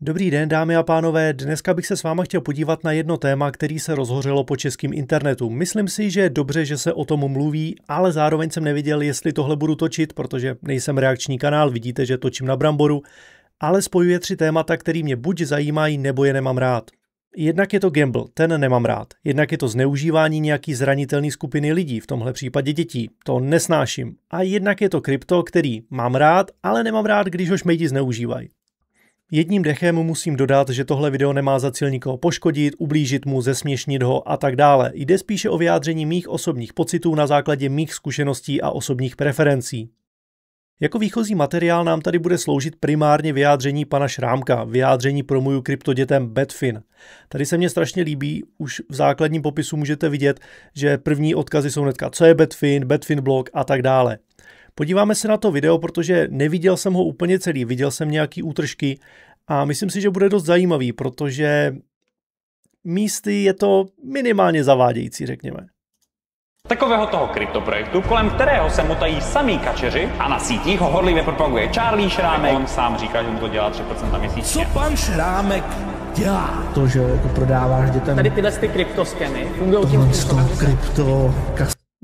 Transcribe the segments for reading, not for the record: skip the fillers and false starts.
Dobrý den, dámy a pánové, dneska bych se s váma chtěl podívat na jedno téma, který se rozhořelo po českém internetu. Myslím si, že je dobře, že se o tom mluví, ale zároveň jsem nevěděl, jestli tohle budu točit, protože nejsem reakční kanál, vidíte, že točím na bramboru, ale spojuje 3 témata, které mě buď zajímají, nebo je nemám rád. Jednak je to gamble, ten nemám rád. Jednak je to zneužívání nějaký zranitelné skupiny lidí, v tomhle případě dětí, to nesnáším. A jednak je to krypto, který mám rád, ale nemám rád, když ho šmejdi zneužívají. Jedním dechem musím dodat, že tohle video nemá za cíl nikoho poškodit, ublížit mu, zesměšnit ho a tak dále. Jde spíše o vyjádření mých osobních pocitů na základě mých zkušeností a osobních preferencí. Jako výchozí materiál nám tady bude sloužit primárně vyjádření pana Šrámka, vyjádření promuju kryptodětem Betfin. Tady se mně strašně líbí, už v základním popisu můžete vidět, že první odkazy jsou hnedka, co je Betfin, Betfin blog a tak dále. Podíváme se na to video, protože neviděl jsem ho úplně celý, viděl jsem nějaký útržky a myslím si, že bude dost zajímavý, protože místy je to minimálně zavádějící, řekněme. Takového toho kryptoprojektu, kolem kterého se motají samý kačeři a na sítích ho horlivě propaguje Charlie Šrámek. On sám říká, že mu to dělá 3% měsíčně. Co pan Šrámek dělá? To, že jako prodáváš dětem... Tady tyhle kryptoskeny fungují tím způsobem.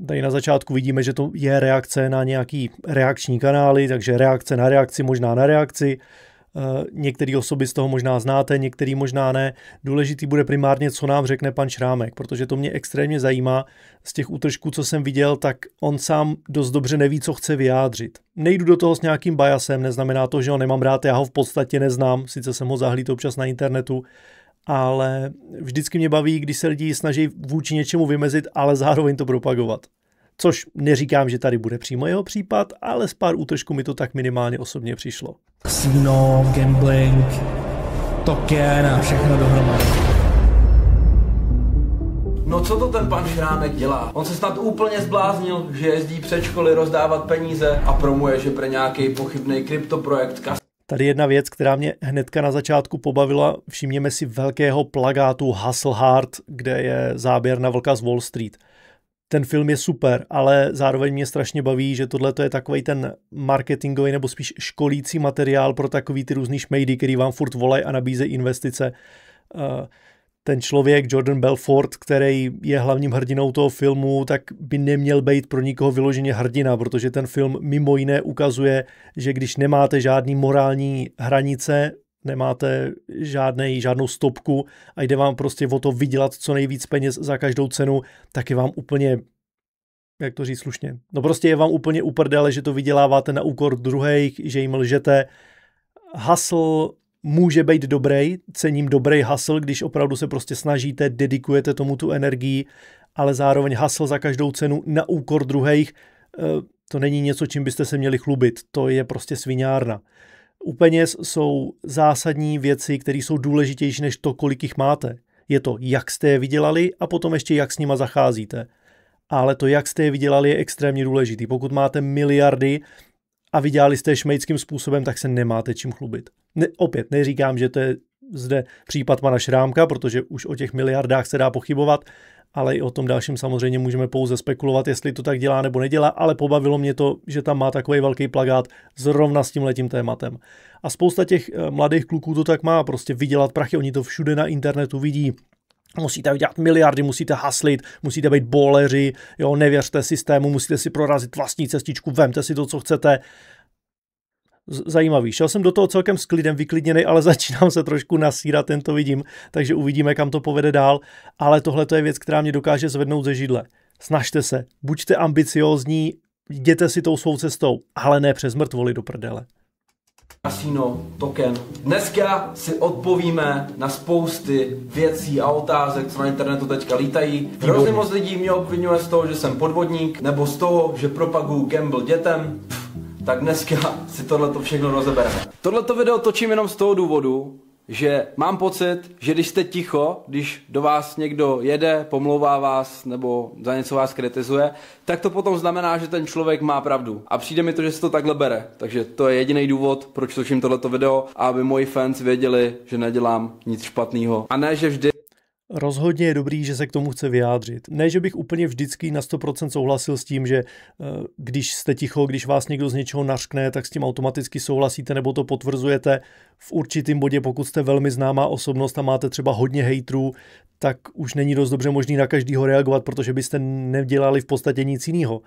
Tady na začátku vidíme, že to je reakce na nějaký reakční kanály, takže reakce na reakci, možná na reakci. Některé osoby z toho možná znáte, některý možná ne. Důležitý bude primárně, co nám řekne pan Šrámek, protože to mě extrémně zajímá. Z těch útržků, co jsem viděl, tak on sám dost dobře neví, co chce vyjádřit. Nejdu do toho s nějakým biasem, neznamená to, že ho nemám rád, já ho v podstatě neznám, sice jsem ho zahlíd občas na internetu, ale vždycky mě baví, když se lidi snaží vůči něčemu vymezit, ale zároveň to propagovat. Což neříkám, že tady bude přímo jeho případ, ale z pár útržků mi to tak minimálně osobně přišlo. Casino, gambling, token a všechno dohromady. No co to ten pan Šrámek dělá? On se snad úplně zbláznil, že jezdí před školy rozdávat peníze a promuje, že pro nějaký pochybný kryptoprojekt. Tady jedna věc, která mě hnedka na začátku pobavila, všimněme si velkého plakátu Hustle Hard, kde je záběr na Vlka z Wall Street. Ten film je super, ale zároveň mě strašně baví, že tohle je takovej ten marketingový nebo spíš školící materiál pro takový ty různý šmejdy, který vám furt volají a nabízejí investice. Ten člověk, Jordan Belfort, který je hlavním hrdinou toho filmu, tak by neměl být pro nikoho vyloženě hrdina, protože ten film mimo jiné ukazuje, že když nemáte žádný morální hranice, nemáte žádnou stopku a jde vám prostě o to vydělat co nejvíc peněz za každou cenu, tak je vám úplně, jak to říct slušně, no prostě je vám úplně uprdele, že to vyděláváte na úkor druhých, že jim lžete. Hustle může být dobrý, cením dobrý hustle, když opravdu se prostě snažíte, dedikujete tomu tu energii, ale zároveň hustle za každou cenu na úkor druhých, to není něco, čím byste se měli chlubit, to je prostě sviňárna. U peněz jsou zásadní věci, které jsou důležitější než to, kolik jich máte. Je to, jak jste je vydělali a potom ještě, jak s nima zacházíte. Ale to, jak jste je vydělali, je extrémně důležitý. Pokud máte miliardy a vydělali jste je šmejdským způsobem, tak se nemáte čím chlubit. Opět neříkám, že to je zde případ pana Šrámka, protože už o těch miliardách se dá pochybovat, ale i o tom dalším samozřejmě můžeme pouze spekulovat, jestli to tak dělá nebo nedělá, ale pobavilo mě to, že tam má takový velký plakát zrovna s tímhletím tématem. A spousta těch mladých kluků to tak má, prostě vydělat prachy, oni to všude na internetu vidí. Musíte vydělat miliardy, musíte haslit, musíte být bowleři, jo, nevěřte systému, musíte si prorazit vlastní cestičku, vemte si to, co chcete. Zajímavý. Šel jsem do toho celkem s klidem, vyklidněnej, ale začínám se trošku nasírat, ten to vidím, takže uvidíme, kam to povede dál, ale tohle je věc, která mě dokáže zvednout ze židle. Snažte se, buďte ambiciózní, jděte si tou svou cestou, ale ne přes mrtvoly do prdele. Casino, token. Dneska si odpovíme na spousty věcí a otázek, co na internetu teďka lítají. Hrozně moc lidí mě obvinuje z toho, že jsem podvodník, nebo z toho, že propaguju gamble dětem. Tak dneska si tohleto všechno rozebereme. Tohleto video točím jenom z toho důvodu, že mám pocit, že když jste ticho, když do vás někdo jede, pomlouvá vás nebo za něco vás kritizuje, tak to potom znamená, že ten člověk má pravdu. A přijde mi to, že se to takhle bere. Takže to je jediný důvod, proč točím tohleto video, aby moji fans věděli, že nedělám nic špatného. A ne, že vždy... Rozhodně je dobrý, že se k tomu chce vyjádřit. Ne, že bych úplně vždycky na 100% souhlasil s tím, že když jste ticho, když vás někdo z něčeho nařkne, tak s tím automaticky souhlasíte nebo to potvrzujete. V určitým bodě, pokud jste velmi známá osobnost a máte třeba hodně hejtrů, tak už není dost dobře možný na každýho reagovat, protože byste nedělali v podstatě nic jiného.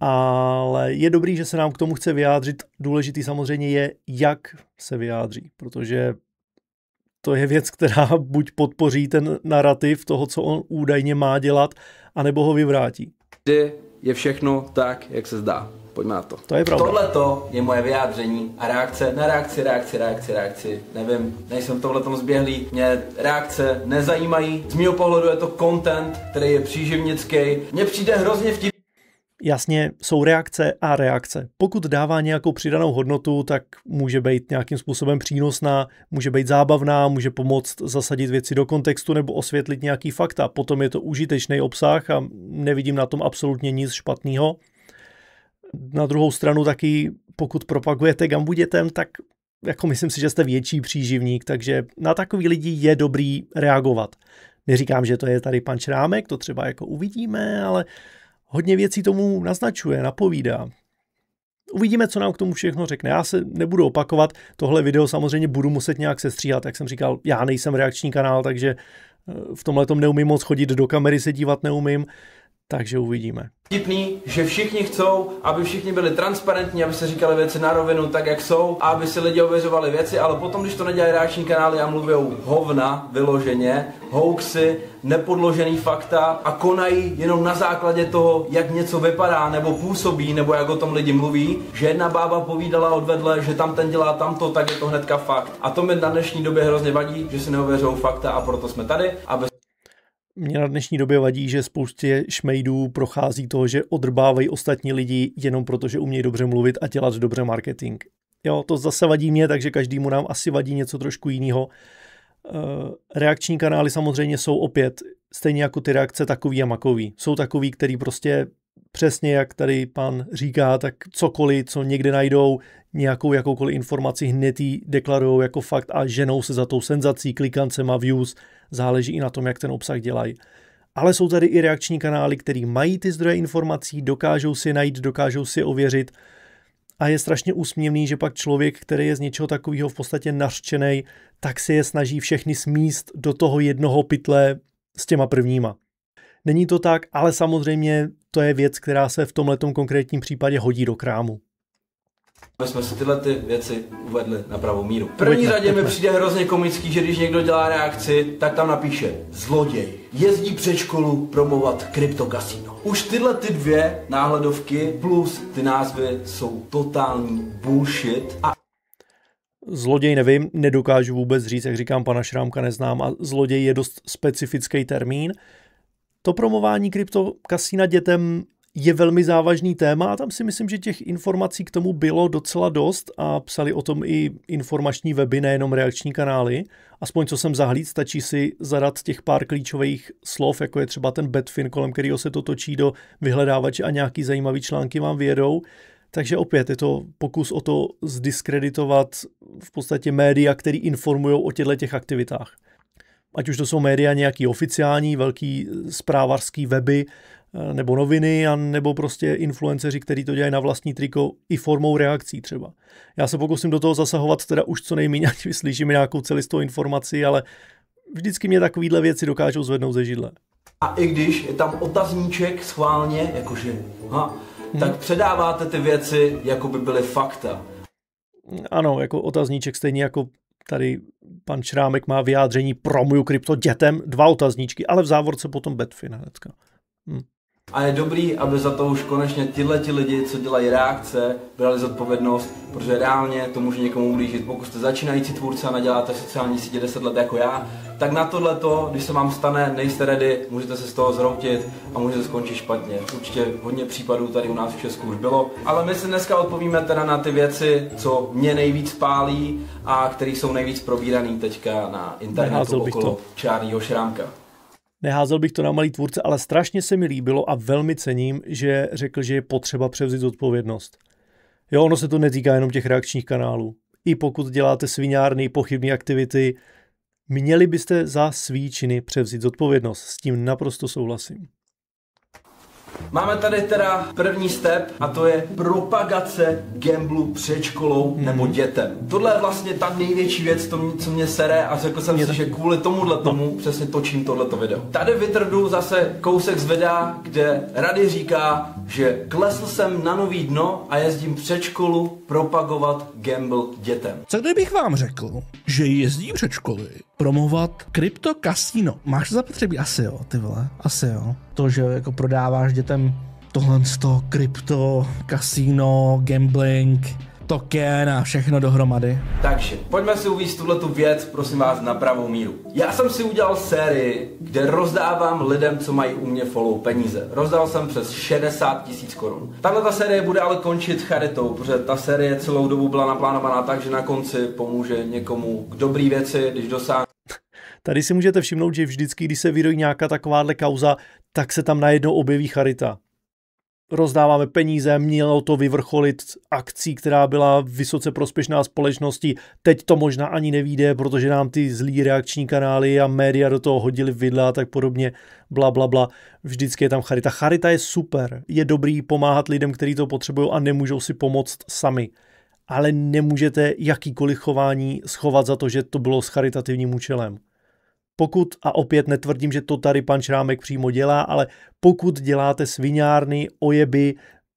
Ale je dobrý, že se nám k tomu chce vyjádřit. Důležitý samozřejmě je, jak se vyjádří, protože to je věc, která buď podpoří ten narrativ toho, co on údajně má dělat, anebo ho vyvrátí. Je všechno tak, jak se zdá. Pojďme na to. To je pravda. Tohleto je moje vyjádření a reakce na reakci. Nevím, nejsem v tomhletom zběhlý. Mě reakce nezajímají. Z mýho pohledu je to content, který je příživnický. Mně přijde hrozně vtipný. Jasně, jsou reakce a reakce. Pokud dává nějakou přidanou hodnotu, tak může být nějakým způsobem přínosná, může být zábavná, může pomoct zasadit věci do kontextu nebo osvětlit nějaký fakta. Potom je to užitečný obsah a nevidím na tom absolutně nic špatného. Na druhou stranu taky, pokud propagujete Gambu dětem, tak jako myslím si, že jste větší příživník, takže na takový lidi je dobrý reagovat. Neříkám, že to je tady pan Šrámek, to třeba jako uvidíme, ale hodně věcí tomu naznačuje, napovídá. Uvidíme, co nám k tomu všechno řekne. Já se nebudu opakovat, tohle video samozřejmě budu muset nějak sestříhat. Jak jsem říkal, já nejsem reakční kanál, takže v tomhletom neumím moc chodit do kamery, se dívat neumím, takže uvidíme. Vtipný, že všichni chcou, aby všichni byli transparentní, aby se říkali věci na rovinu tak, jak jsou, a aby si lidi ověřovali věci, ale potom, když to nedělají reakční kanály a mluví hovna, vyloženě, hoaxy, nepodložený fakta a konají jenom na základě toho, jak něco vypadá nebo působí, nebo jak o tom lidi mluví, že jedna bába povídala odvedle, že tam ten dělá tamto, tak je to hnedka fakt. A to mi na dnešní době hrozně vadí, že si neověřují fakta a proto jsme tady, aby... Mě na dnešní době vadí, že spoustě šmejdů prochází toho, že odrbávají ostatní lidi jenom proto, že umějí dobře mluvit a dělat dobře marketing. Jo, to zase vadí mě, takže každému nám asi vadí něco trošku jiného. Reakční kanály samozřejmě jsou opět, stejně jako ty reakce, takový a makový. Jsou takový, který prostě přesně jak tady pan říká, tak cokoliv, co někde najdou, nějakou jakoukoliv informaci hned ji deklarujou jako fakt a ženou se za tou senzací, klikancema, views, záleží i na tom, jak ten obsah dělají. Ale jsou tady i reakční kanály, který mají ty zdroje informací, dokážou si je najít, dokážou si je ověřit a je strašně úsměvný, že pak člověk, který je z něčeho takového v podstatě nařčenej, tak si je snaží všechny smíst do toho jednoho pytle s těma prvníma. Není to tak, ale samozřejmě to je věc, která se v tomhletom konkrétním případě hodí do krámu. Aby jsme si tyhle ty věci uvedli na pravou míru. V první řadě mi přijde hrozně komický, že když někdo dělá reakci, tak tam napíše zloděj. Jezdí před školu promovat kryptokasino. Už tyhle ty dvě náhledovky plus ty názvy jsou totální bullshit. A zloděj nevím, nedokážu vůbec říct, jak říkám, pana Šrámka neznám a zloděj je dost specifický termín. To promování kryptokasína dětem je velmi závažný téma a tam si myslím, že těch informací k tomu bylo docela dost a psali o tom i informační weby, nejenom reakční kanály. Aspoň co jsem zahlídl, stačí si zadat těch pár klíčových slov, jako je třeba ten Betfin, kolem kterého se to točí do vyhledávače a nějaký zajímavý články vám vyjedou. Takže opět je to pokus o to zdiskreditovat v podstatě média, který informují o těchto aktivitách. Ať už to jsou média nějaký oficiální, velký zprávařský weby, nebo noviny, a nebo prostě influenceři, kteří to dělají na vlastní triko i formou reakcí třeba. Já se pokusím do toho zasahovat teda už co nejméně, ať vyslyším nějakou celistou informaci, ale vždycky mě takovýhle věci dokážou zvednout ze židle. A i když je tam otazníček schválně, jakože, tak předáváte ty věci, jako by byly fakta. Ano, jako otazníček, stejně jako tady pan Šrámek má vyjádření promuju krypto dětem, 2 otazníčky, ale v závorce potom Betfin hnedka. A je dobrý, aby za to už konečně tihleti lidi, co dělají reakce, brali zodpovědnost, protože reálně to může někomu ublížit. Pokud jste začínající tvůrce a neděláte sociální sítě 10 let jako já, tak na tohleto, když se vám stane, nejste ready, můžete se z toho zhroutit a můžete skončit špatně. Určitě hodně případů tady u nás v Česku už bylo. Ale my si dneska odpovíme teda na ty věci, co mě nejvíc pálí a které jsou nejvíc probíraný teďka na internetu okolo Charlieho Šrámka. Neházel bych to na malý tvůrce, ale strašně se mi líbilo a velmi cením, že řekl, že je potřeba převzít zodpovědnost. Jo, ono se to netýká jenom těch reakčních kanálů. I pokud děláte sviňárny, pochybné aktivity, Měli byste za svý činy převzít zodpovědnost. S tím naprosto souhlasím. Máme tady teda první step a to je propagace gamblu před školou nebo dětem. Tohle je vlastně ta největší věc, co mě sere a řekl jsem si, že kvůli tomuhle tomu přesně točím tohleto video. Tady vytrdu zase kousek z videa, kde Rady říká, že klesl jsem na nový dno a jezdím před školu propagovat gamble dětem. Co kdybych vám řekl, že jezdí před školy promovat kryptokasino? Máš to zapotřebí? Asi jo, ty vole, asi jo. To, že jako prodáváš dětem tohle z toho krypto, kasino, gambling, token a všechno dohromady. Takže, pojďme si uvést tuhletu věc, prosím vás, na pravou míru. Já jsem si udělal sérii, kde rozdávám lidem, co mají u mě follow, peníze. Rozdal jsem přes 60 000 korun. Tahle ta série bude ale končit charitou, protože ta série celou dobu byla naplánovaná tak, že na konci pomůže někomu k dobrý věci, když dosáhne. Tady si můžete všimnout, že vždycky, když se vyrojí nějaká takováhle kauza, tak se tam najednou objeví charita. Rozdáváme peníze, mělo to vyvrcholit akcí, která byla vysoce prospěšná společnosti. Teď to možná ani nevíde, protože nám ty zlý reakční kanály a média do toho hodili vidle a tak podobně, bla, bla, bla. Vždycky je tam charita. Charita je super, je dobrý pomáhat lidem, kteří to potřebují a nemůžou si pomoct sami. Ale nemůžete jakýkoliv chování schovat za to, že to bylo s charitativním účelem. Pokud, a opět netvrdím, že to tady pan Šrámek přímo dělá, ale pokud děláte sviňárny, ojeby,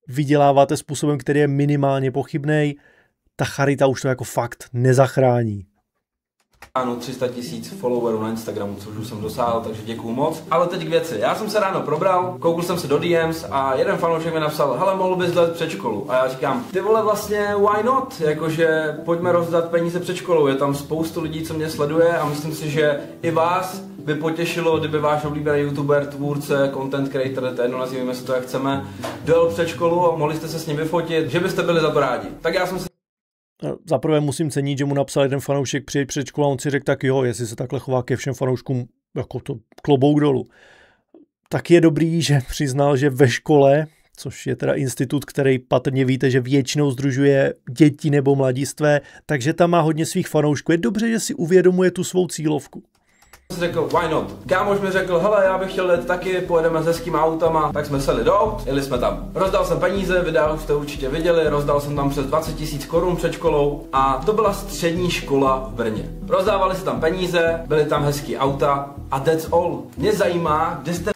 vyděláváte způsobem, který je minimálně pochybnej, ta charita už to jako fakt nezachrání. Ano, 300 000 followerů na Instagramu, což už jsem dosáhl, takže děkuju moc. Ale teď k věci. Já jsem se ráno probral, koukl jsem se do DMs a jeden fanoušek mi napsal, hele, mohl bys let před školu. A já říkám, ty vole, vlastně why not? Jakože pojďme rozdat peníze před školou. Je tam spoustu lidí, co mě sleduje a myslím si, že i vás by potěšilo, kdyby váš oblíbený youtuber, tvůrce, content creator, to jedno, nazývíme se to jak chceme, dojel před školu a mohli jste se s ním vyfotit, že byste byli za to rádi. Tak já jsem si Zaprvé musím cenit, že mu napsal jeden fanoušek přijeď před školu a on si řekl, tak jo, jestli se takhle chová ke všem fanouškům, jako to klobouk dolů. Tak je dobrý, že přiznal, že ve škole, což je teda institut, který patrně víte, že většinou sdružuje děti nebo mladistvé, takže tam má hodně svých fanoušků. Je dobře, že si uvědomuje tu svou cílovku. Řekl, why not? Kámoš mi řekl, hele, já bych chtěl jet taky, pojedeme s hezkýma autama, tak jsme seli do aut, jeli jsme tam. Rozdal jsem peníze, videa už jste určitě viděli, rozdal jsem tam přes 20 000 korun před školou a to byla střední škola v Brně. Rozdávali se tam peníze, byly tam hezký auta a that's all. Mě zajímá, kde jste...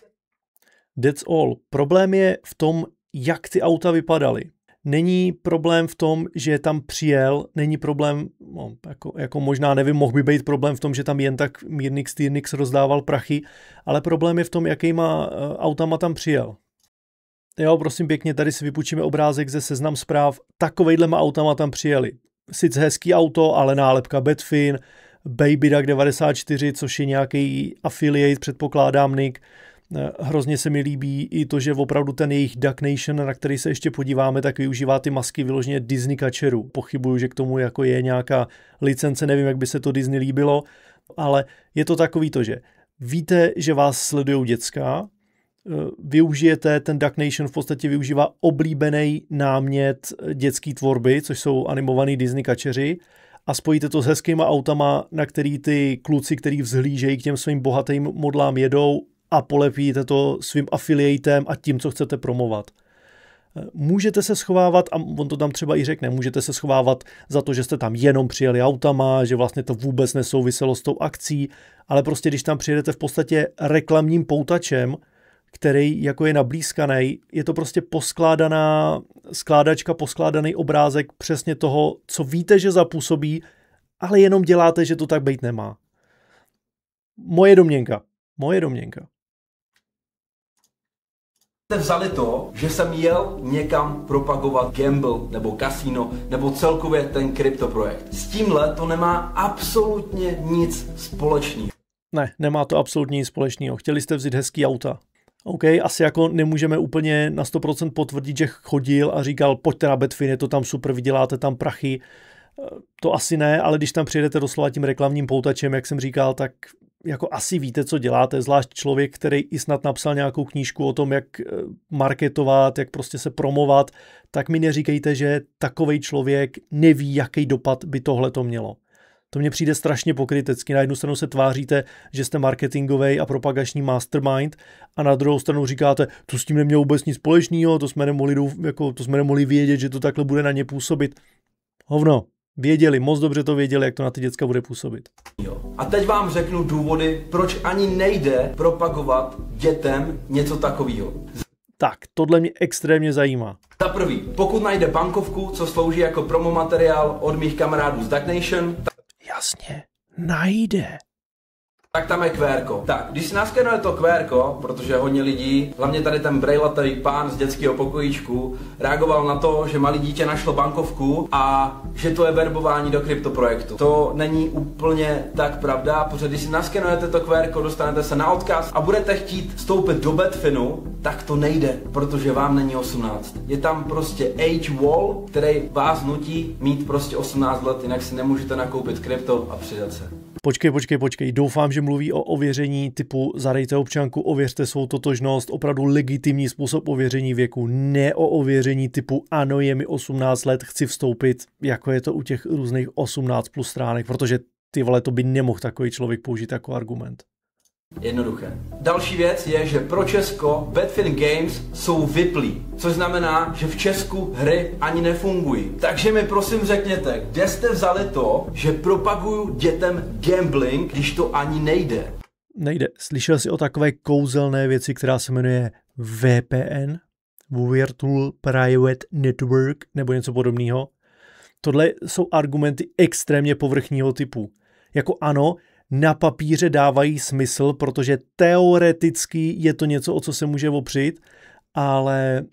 That's all. Problém je v tom, jak ty auta vypadaly. Není problém v tom, že tam přijel, není problém, no, jako možná nevím, mohl by být problém v tom, že tam jen tak Mírnix Týrnix rozdával prachy, ale problém je v tom, jakýma autama tam přijel. Jo, prosím pěkně, tady si vypůjčíme obrázek ze Seznam Zpráv, takovejhlema autama tam přijeli. Sice hezký auto, ale nálepka Betfin, Baby Duck 94, což je nějaký affiliate, předpokládám nick. Hrozně se mi líbí i to, že opravdu ten jejich Duck Nation, na který se ještě podíváme, tak využívá ty masky vyloženě Disney kačerů. Pochybuju, že k tomu jako je nějaká licence, nevím, jak by se to Disney líbilo, ale je to takový to, že víte, že vás sledujou děcka, využijete, ten Duck Nation v podstatě využívá oblíbený námět dětský tvorby, což jsou animovaný Disney kačeři, a spojíte to s hezkýma autama, na který ty kluci, který vzhlížejí k těm svým bohatým modlám jedou, a polepíte to svým afiliatem a tím, co chcete promovat. Můžete se schovávat, a on to tam třeba i řekne, můžete se schovávat za to, že jste tam jenom přijeli autama, že vlastně to vůbec nesouviselo s tou akcí, ale prostě když tam přijedete v podstatě reklamním poutačem, který jako je nablízkaný, je to prostě poskládaná skládačka, poskládaný obrázek přesně toho, co víte, že zapůsobí, ale jenom děláte, že to tak být nemá. Moje domněnka. Jste vzali to, že jsem jel někam propagovat gamble nebo kasino nebo celkově ten kryptoprojekt. S tímhle to nemá absolutně nic společného. Ne, nemá to absolutně nic společného. Chtěli jste vzít hezký auta. OK, asi jako nemůžeme úplně na 100% potvrdit, že chodil a říkal, pojďte na Betfin, je to tam super, vyděláte tam prachy. To asi ne, ale když tam přijedete doslova tím reklamním poutačem, jak jsem říkal, tak jako asi víte, co děláte, zvlášť člověk, který i snad napsal nějakou knížku o tom, jak marketovat, jak prostě se promovat, tak mi neříkejte, že takovej člověk neví, jaký dopad by tohle to mělo. To mně přijde strašně pokrytecky. Na jednu stranu se tváříte, že jste marketingový a propagační mastermind a na druhou stranu říkáte, to s tím nemělo vůbec nic společného, to jsme nemohli vědět, že to takhle bude na ně působit. Hovno, věděli, moc dobře to věděli, jak to na ty děcka bude působit. A teď vám řeknu důvody, proč ani nejde propagovat dětem něco takového. Tak, tohle mě extrémně zajímá. Za prvý, pokud najde bankovku, co slouží jako promomateriál od mých kamarádů z Duck Nation, Jasně, najde. tak tam je QRko. Tak, když si naskenuje to QRko, protože hodně lidí, hlavně tady ten brejlatý pán z dětského pokojíčku, reagoval na to, že malý dítě našlo bankovku a že to je verbování do kryptoprojektu. To není úplně tak pravda, protože když si naskenujete to QRko, dostanete se na odkaz a budete chtít vstoupit do Betfinu, tak to nejde, protože vám není 18. Je tam prostě age wall, který vás nutí mít prostě 18 let, jinak si nemůžete nakoupit krypto a přidat se. Počkej. Doufám, že mluví o ověření typu zadejte občanku, ověřte svou totožnost, opravdu legitimní způsob ověření věku, ne o ověření typu ano, je mi 18 let, chci vstoupit, jako je to u těch různých 18 plus stránek, protože ty vole, to by nemohl takový člověk použít jako argument. Jednoduché. Další věc je, že pro Česko Betfin Games jsou vyplý, což znamená, že v Česku hry ani nefungují. Takže mi prosím řekněte, kde jste vzali to, že propaguju dětem gambling, když to ani nejde. Nejde. Slyšel jsi o takové kouzelné věci, která se jmenuje VPN? Virtual Private Network, nebo něco podobného? Tohle jsou argumenty extrémně povrchního typu. Jako ano, na papíře dávají smysl, protože teoreticky je to něco, o co se může opřít, ale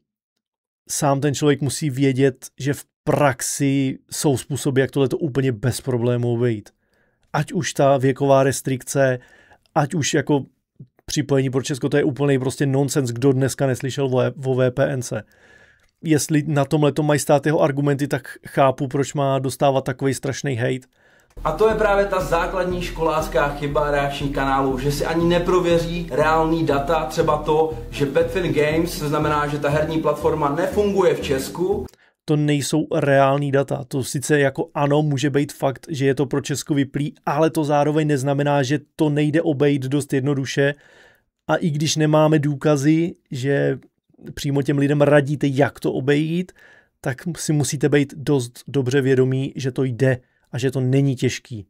sám ten člověk musí vědět, že v praxi jsou způsoby, jak tohleto úplně bez problémů obejít. Ať už ta věková restrikce, ať už jako připojení pro Česko, to je úplný prostě nonsens, kdo dneska neslyšel o VPNce. Jestli na tomhleto mají stát jeho argumenty, tak chápu, proč má dostávat takový strašný hejt. A to je právě ta základní školácká chyba reakčních kanálů, že si ani neprověří reální data, třeba to, že Betfin Games, to znamená, že ta herní platforma nefunguje v Česku. To nejsou reální data. To sice jako ano, může být fakt, že je to pro Česko vyplý, ale to zároveň neznamená, že to nejde obejít dost jednoduše. A i když nemáme důkazy, že přímo těm lidem radíte, jak to obejít, tak si musíte být dost dobře vědomí, že to jde a že to není těžký.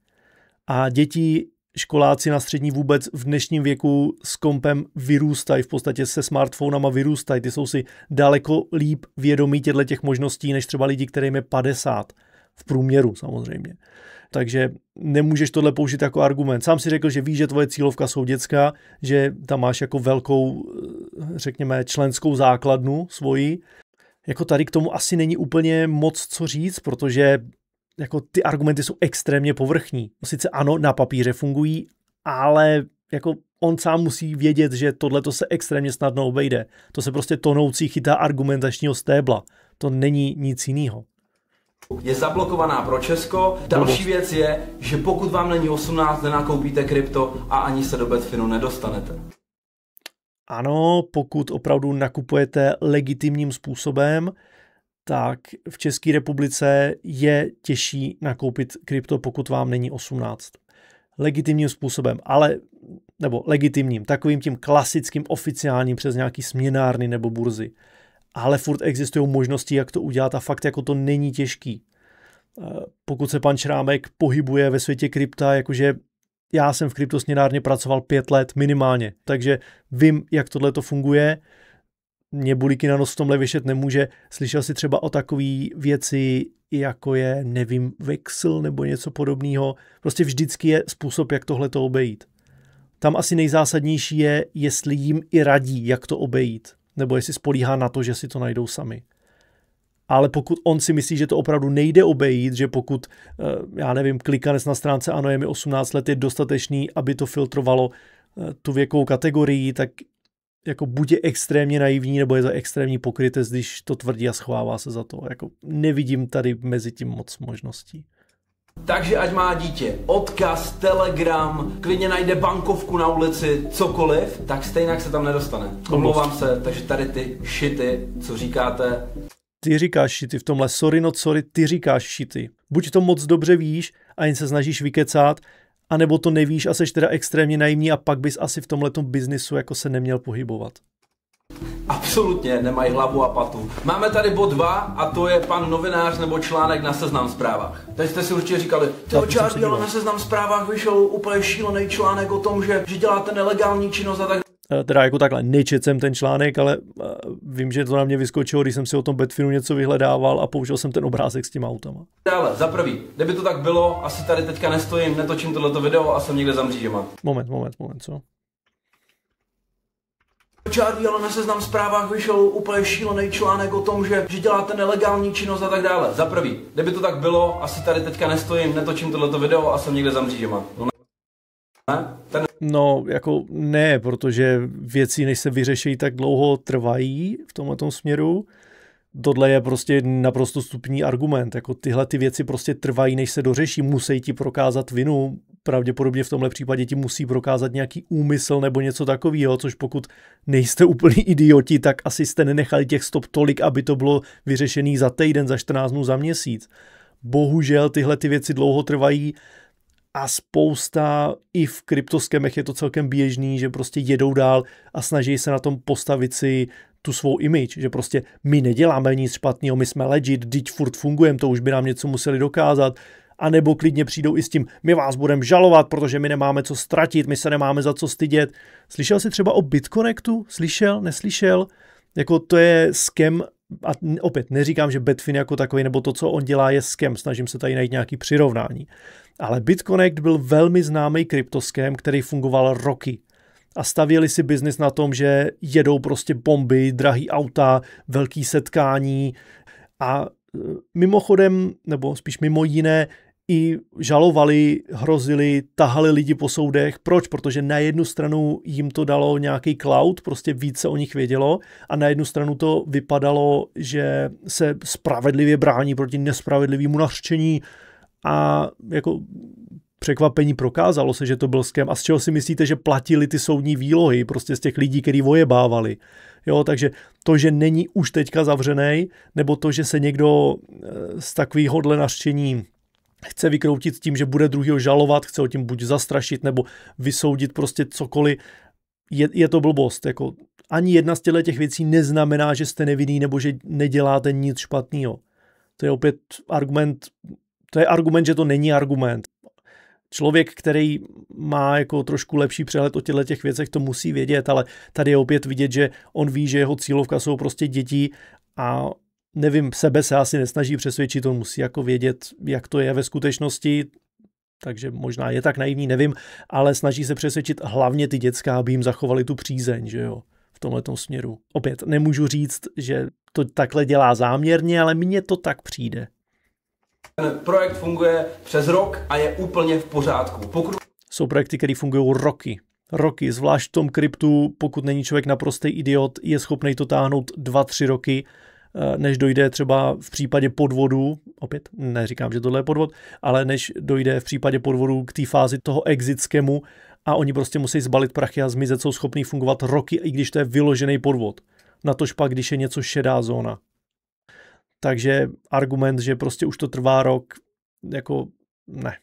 A děti, školáci na střední vůbec v dnešním věku s kompem vyrůstají, v podstatě se smartphonama vyrůstají, ty jsou si daleko líp vědomí těch možností, než třeba lidi, kterým je 50 v průměru samozřejmě. Takže nemůžeš tohle použít jako argument. Sám si řekl, že víš, že tvoje cílovka jsou děcka, že tam máš jako velkou, řekněme, členskou základnu svoji. Jako tady k tomu asi není úplně moc co říct, protože jako ty argumenty jsou extrémně povrchní. Sice ano, na papíře fungují, ale jako on sám musí vědět, že tohleto se extrémně snadno obejde. To se prostě tonoucí chytá argumentačního stébla. To není nic jiného. Je zablokovaná pro Česko. Další věc je, že pokud vám není 18, nenakoupíte krypto a ani se do Betfinu nedostanete. Ano, pokud opravdu nakupujete legitimním způsobem, tak v České republice je těžší nakoupit krypto, pokud vám není 18. Legitimním způsobem, nebo legitimním, takovým tím klasickým oficiálním přes nějaký směnárny nebo burzy. Ale furt existují možnosti, jak to udělat a fakt jako to není těžký. Pokud se pan Šrámek pohybuje ve světě krypta, jakože já jsem v kryptosměnárně pracoval 5 let minimálně, takže vím, jak tohle to funguje. Mě bulíky na nos v tomhle věšet nemůže. Slyšel si třeba o takové věci, jako je, nevím, Vexel nebo něco podobného. Prostě vždycky je způsob, jak tohle to obejít. Tam asi nejzásadnější je, jestli jim i radí, jak to obejít. Nebo jestli spolíhá na to, že si to najdou sami. Ale pokud on si myslí, že to opravdu nejde obejít, že pokud, já nevím, klikanec na stránce ano, je mi 18 let, je dostatečný, aby to filtrovalo tu věkovou kategorii, tak jako buď je extrémně naivní, nebo je to extrémní pokrytec, když to tvrdí a schovává se za to. Jako nevidím tady mezi tím moc možností. Takže ať má dítě odkaz, Telegram, klidně najde bankovku na ulici, cokoliv, tak stejně se tam nedostane. Omlouvám se, takže tady ty shity, co říkáte. Ty říkáš shity v tomhle, sorry not sorry, ty říkáš shity. Buď to moc dobře víš a jen se snažíš vykecat, anebo to nevíš a seš teda extrémně naivní a pak bys asi v tomhletom biznisu jako se neměl pohybovat. Absolutně nemají hlavu a patu. Máme tady bod 2 a to je pan novinář nebo článek na Seznam Zprávách. Teď jste si určitě říkali, Charlie, ale na Seznam Zprávách vyšel úplně šílený článek o tom, že děláte nelegální činnost a tak. Teda jako takhle, nečetl jsem ten článek, ale vím, že to na mě vyskočilo, když jsem si o tom Betfinu něco vyhledával a použil jsem ten obrázek s těma autama. Dále, za prvý, kdyby to tak bylo, asi tady teďka nestojím, netočím tohleto video a jsem někde za mřížema. Moment, co? Charlie, ale na Seznam Zprávách vyšel úplně šílený článek o tom, že děláte nelegální činnost a tak dále. Za prvý, kdyby to tak bylo, asi tady teďka nestojím, netočím tohleto video a jsem někde za mřížema. No, jako ne, protože věci, než se vyřeší, tak dlouho trvají v tomhletom směru. Tohle je prostě naprosto stupný argument. Jako tyhle ty věci prostě trvají, než se dořeší. Musí ti prokázat vinu. Pravděpodobně v tomhle případě ti musí prokázat nějaký úmysl nebo něco takového, což pokud nejste úplný idioti, tak asi jste nenechali těch stop tolik, aby to bylo vyřešený za týden, za 14 dnů, za měsíc. Bohužel tyhle ty věci dlouho trvají a spousta, i v kryptoskemech je to celkem běžný, že prostě jedou dál a snaží se na tom postavit si tu svou image, že prostě my neděláme nic špatného, my jsme legit, teď furt fungujeme, to už by nám něco museli dokázat, a nebo klidně přijdou i s tím, my vás budeme žalovat, protože my nemáme co ztratit, my se nemáme za co stydět. Slyšel jsi třeba o BitConnectu? Slyšel? Neslyšel? Jako to je scam, a opět neříkám, že Betfin jako takový, nebo to, co on dělá, je scam, snažím se tady najít nějaký přirovnání. Ale BitConnect byl velmi známý kryptoscam, který fungoval roky. A stavěli si biznis na tom, že jedou prostě bomby, drahý auta, velký setkání a mimochodem, nebo spíš mimo jiné, i žalovali, hrozili, tahali lidi po soudech. Proč? Protože na jednu stranu jim to dalo nějaký cloud, prostě více o nich vědělo, a na jednu stranu to vypadalo, že se spravedlivě brání proti nespravedlivému nařčení a jako překvapení prokázalo se, že to byl scam. A z čeho si myslíte, že platili ty soudní výlohy? Prostě z těch lidí, kteří vojebávali. Jo, takže to, že není už teďka zavřený, nebo to, že se někdo z takovýhodle nařčení chce vykroutit tím, že bude druhýho žalovat, chce ho tím buď zastrašit, nebo vysoudit prostě cokoliv, je to blbost. Jako ani jedna z těch věcí neznamená, že jste nevinný, nebo že neděláte nic špatného. To je opět argument, že to není argument. Člověk, který má jako trošku lepší přehled o těch věcech, to musí vědět, ale tady je opět vidět, že on ví, že jeho cílovka jsou prostě děti a nevím, sebe se asi nesnaží přesvědčit, on musí jako vědět, jak to je ve skutečnosti, takže možná je tak naivní, nevím, ale snaží se přesvědčit hlavně ty děcka, aby jim zachovali tu přízeň, že jo, v tomhletom směru. Opět nemůžu říct, že to takhle dělá záměrně, ale mně to tak přijde. Ten projekt funguje přes rok a je úplně v pořádku. Jsou projekty, které fungují roky, zvlášť v tom kryptu, pokud není člověk naprostý idiot, je schopný to táhnout 2-3 roky, než dojde třeba v případě podvodu, opět neříkám, že tohle je podvod, ale než dojde v případě podvodu k té fázi toho exit scamu a oni prostě musí zbalit prachy a zmizet, jsou schopný fungovat roky, i když to je vyložený podvod. Natož pak, když je něco šedá zóna. Takže argument, že prostě už to trvá rok, jako ne,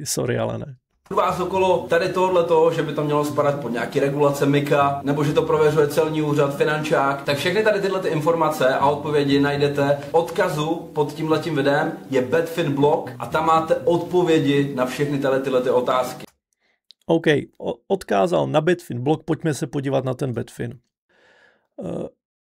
sorry, ale ne. Vás okolo tady tohleto, že by to mělo spadat pod nějaký regulace MiCA, nebo že to prověřuje celní úřad, finančák, tak všechny tady tyhle ty informace a odpovědi najdete odkazu pod tímhletím videem, je Betfin blog a tam máte odpovědi na všechny tyhle ty otázky. OK, odkázal na Betfin blog, pojďme se podívat na ten Betfin.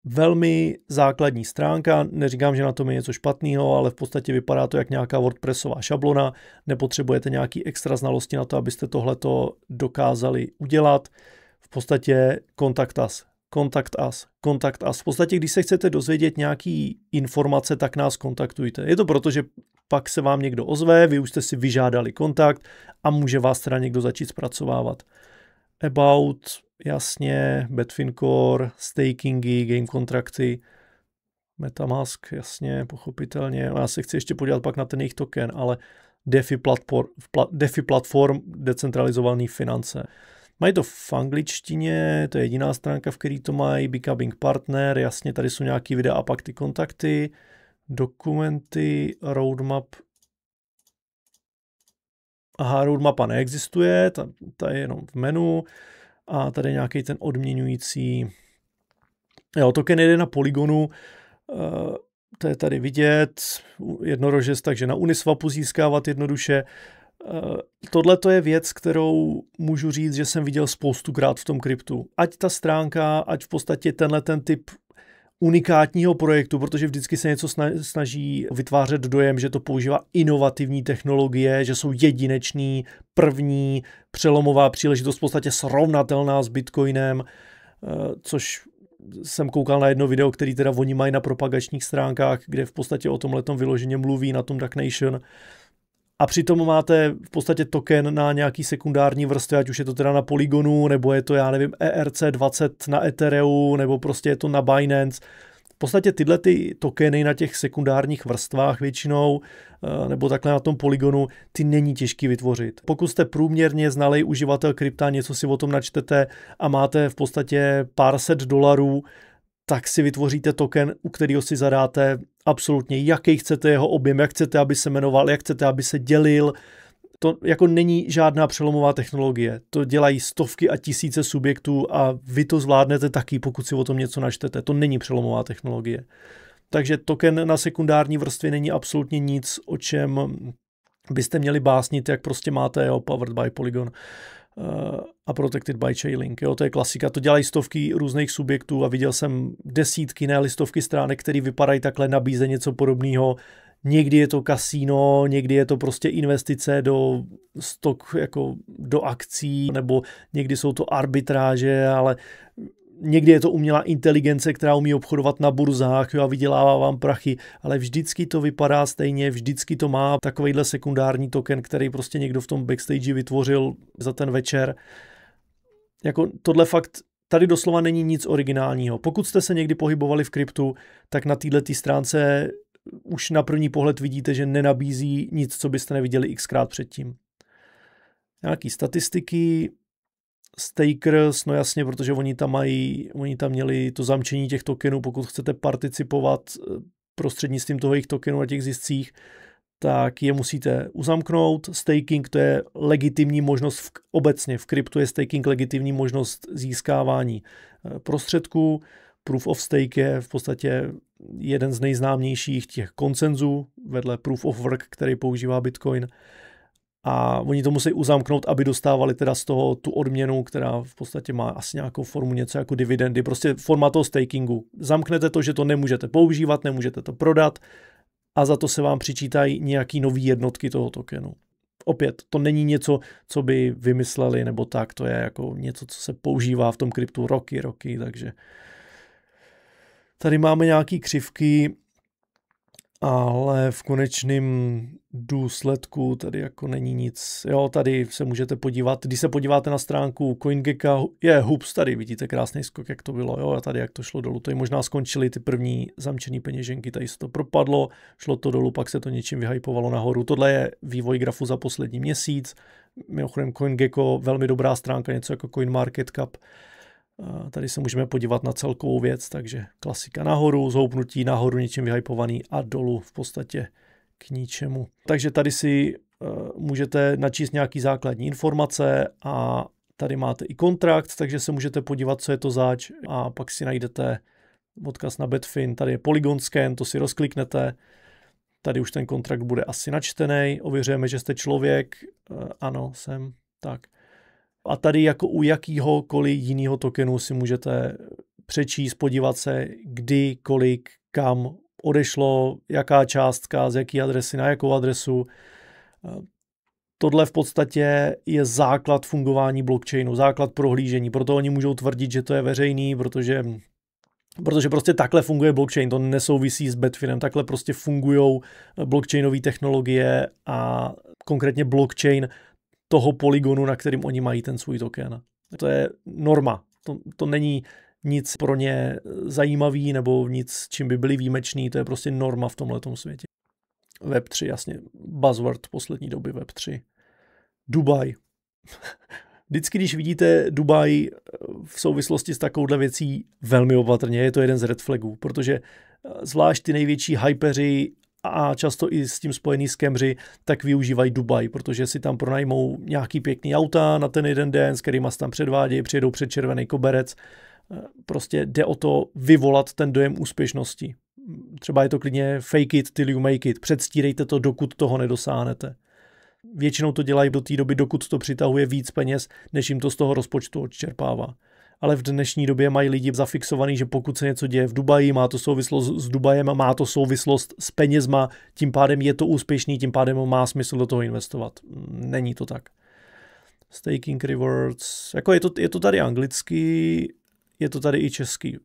Velmi základní stránka, neříkám, že na tom je něco špatného, ale v podstatě vypadá to jak nějaká WordPressová šablona, nepotřebujete nějaký extra znalosti na to, abyste tohleto dokázali udělat. V podstatě kontakt us. V podstatě, když se chcete dozvědět nějaký informace, tak nás kontaktujte. Je to proto, že pak se vám někdo ozve, vy už jste si vyžádali kontakt a může vás teda někdo začít zpracovávat. About, jasně, Betfin Core, stakingy, game kontrakty, Metamask, jasně, pochopitelně. Já se chci ještě podívat pak na ten jejich token, ale DeFi platform, decentralizované finance. Mají to v angličtině, to je jediná stránka, v který to mají, Becoming Partner, jasně, tady jsou nějaký videa a pak ty kontakty, dokumenty, roadmap. hard mapa neexistuje, ta je jenom v menu a tady nějaký ten odměňující token jede na Polygonu, to je tady vidět, jednorožec, takže na Uniswapu získávat jednoduše. Tohle to je věc, kterou můžu říct, že jsem viděl spoustukrát v tom kryptu. Ať ta stránka, ať v podstatě ten typ unikátního projektu, protože vždycky se něco snaží vytvářet dojem, že to používá inovativní technologie, že jsou jedinečný, první, přelomová příležitost v podstatě srovnatelná s Bitcoinem, což jsem koukal na jedno video, který teda oni mají na propagačních stránkách, kde v podstatě o tomhletom vyloženě mluví na tom Duck Nation. A přitom máte v podstatě token na nějaký sekundární vrstvě, ať už je to teda na Polygonu, nebo je to, já nevím, ERC20 na Ethereum, nebo prostě je to na Binance. V podstatě tyhle ty tokeny na těch sekundárních vrstvách většinou, nebo takhle na tom Polygonu, ty není těžký vytvořit. Pokud jste průměrně znalý uživatel krypta, něco si o tom načtete a máte v podstatě pár set $, tak si vytvoříte token, u kterého si zadáte absolutně, jaký chcete jeho objem, jak chcete, aby se jmenoval, jak chcete, aby se dělil. To jako není žádná přelomová technologie. To dělají stovky a tisíce subjektů a vy to zvládnete taky, pokud si o tom něco načtete. To není přelomová technologie. Takže token na sekundární vrstvě není absolutně nic, o čem byste měli básnit, jak prostě máte, powered by Polygon a protected by Chainlink. To je klasika. To dělají stovky různých subjektů a viděl jsem desítky, ne stovky stránek, které vypadají takhle, nabízejí něco podobného. Někdy je to kasíno, někdy je to prostě investice do stok, jako do akcí, nebo někdy jsou to arbitráže, ale někdy je to umělá inteligence, která umí obchodovat na burzách a vydělává vám prachy, ale vždycky to vypadá stejně, vždycky to má takovejhle sekundární token, který prostě někdo v tom backstage vytvořil za ten večer. Jako tohle fakt, tady doslova není nic originálního. Pokud jste se někdy pohybovali v kryptu, tak na této stránce už na první pohled vidíte, že nenabízí nic, co byste neviděli xkrát předtím. Nějaký statistiky, Stakers, no jasně, protože oni tam měli to zamčení těch tokenů, pokud chcete participovat prostřednictvím toho jejich tokenů na těch ziscích, tak je musíte uzamknout. Staking, to je legitimní možnost, obecně v kryptu je staking legitimní možnost získávání prostředků. Proof of stake je v podstatě jeden z nejznámějších těch konsenzů vedle Proof of work, který používá Bitcoin. A oni to musí uzamknout, aby dostávali teda z toho tu odměnu, která v podstatě má asi nějakou formu, něco jako dividendy, prostě forma toho stakingu. Zamknete to, že to nemůžete používat, nemůžete to prodat a za to se vám přičítají nějaký nový jednotky toho tokenu. Opět, to není něco, co by vymysleli nebo tak, to je jako něco, co se používá v tom kryptu roky, takže tady máme nějaký křivky, ale v konečném důsledku tady jako není nic. Tady se můžete podívat, když se podíváte na stránku CoinGecka, je Hoops, tady vidíte krásný skok, jak to bylo, a tady jak to šlo dolů. Tady možná skončily ty první zamčený peněženky, tady se to propadlo, šlo to dolů, pak se to něčím vyhypovalo nahoru. Tohle je vývoj grafu za poslední měsíc. Mimochodem CoinGecko, velmi dobrá stránka, něco jako CoinMarketCap. Tady se můžeme podívat na celkovou věc, takže klasika nahoru, zhoupnutí nahoru, něčím vyhypovaný a dolů v podstatě k ničemu. Takže tady si můžete načíst nějaký základní informace a tady máte i kontrakt, takže se můžete podívat, co je to zač a pak si najdete odkaz na Betfin, tady je Polygon Scan, to si rozkliknete, tady už ten kontrakt bude asi načtený, ověřujeme, že jste člověk, ano, jsem, tak. A tady jako u jakýhokoliv jiného tokenu si můžete přečíst, podívat se, kdy, kolik, kam odešlo, jaká částka, z jaký adresy, na jakou adresu. Tohle v podstatě je základ fungování blockchainu, základ prohlížení. Proto oni můžou tvrdit, že to je veřejný, protože prostě takhle funguje blockchain, to nesouvisí s Betfinem, takhle prostě fungují blockchainové technologie a konkrétně blockchain toho Polygonu, na kterým oni mají ten svůj token. To je norma. To není nic pro ně zajímavý nebo nic, čím by byli výjimeční, to je prostě norma v tomhletom světě. Web3, jasně, buzzword poslední doby Web3. Dubaj. Vždycky, když vidíte Dubaj v souvislosti s takovouhle věcí velmi opatrně, je to jeden z red flagů, protože zvlášť ty největší hypeři a často i s tím spojený skemři, tak využívají Dubaj, protože si tam pronajmou nějaký pěkný auta na ten jeden den, s kterýma se tam předvádějí, přijedou před červený koberec. Prostě jde o to vyvolat ten dojem úspěšnosti. Třeba je to klidně fake it till you make it. Předstírejte to, dokud toho nedosáhnete. Většinou to dělají do té doby, dokud to přitahuje víc peněz, než jim to z toho rozpočtu odčerpává. Ale v dnešní době mají lidi zafixovaný, že pokud se něco děje v Dubaji, má to souvislost s Dubajem a má to souvislost s penězma, tím pádem je to úspěšný, tím pádem má smysl do toho investovat. Není to tak. Staking rewards, jako je to tady anglicky, je to tady i český.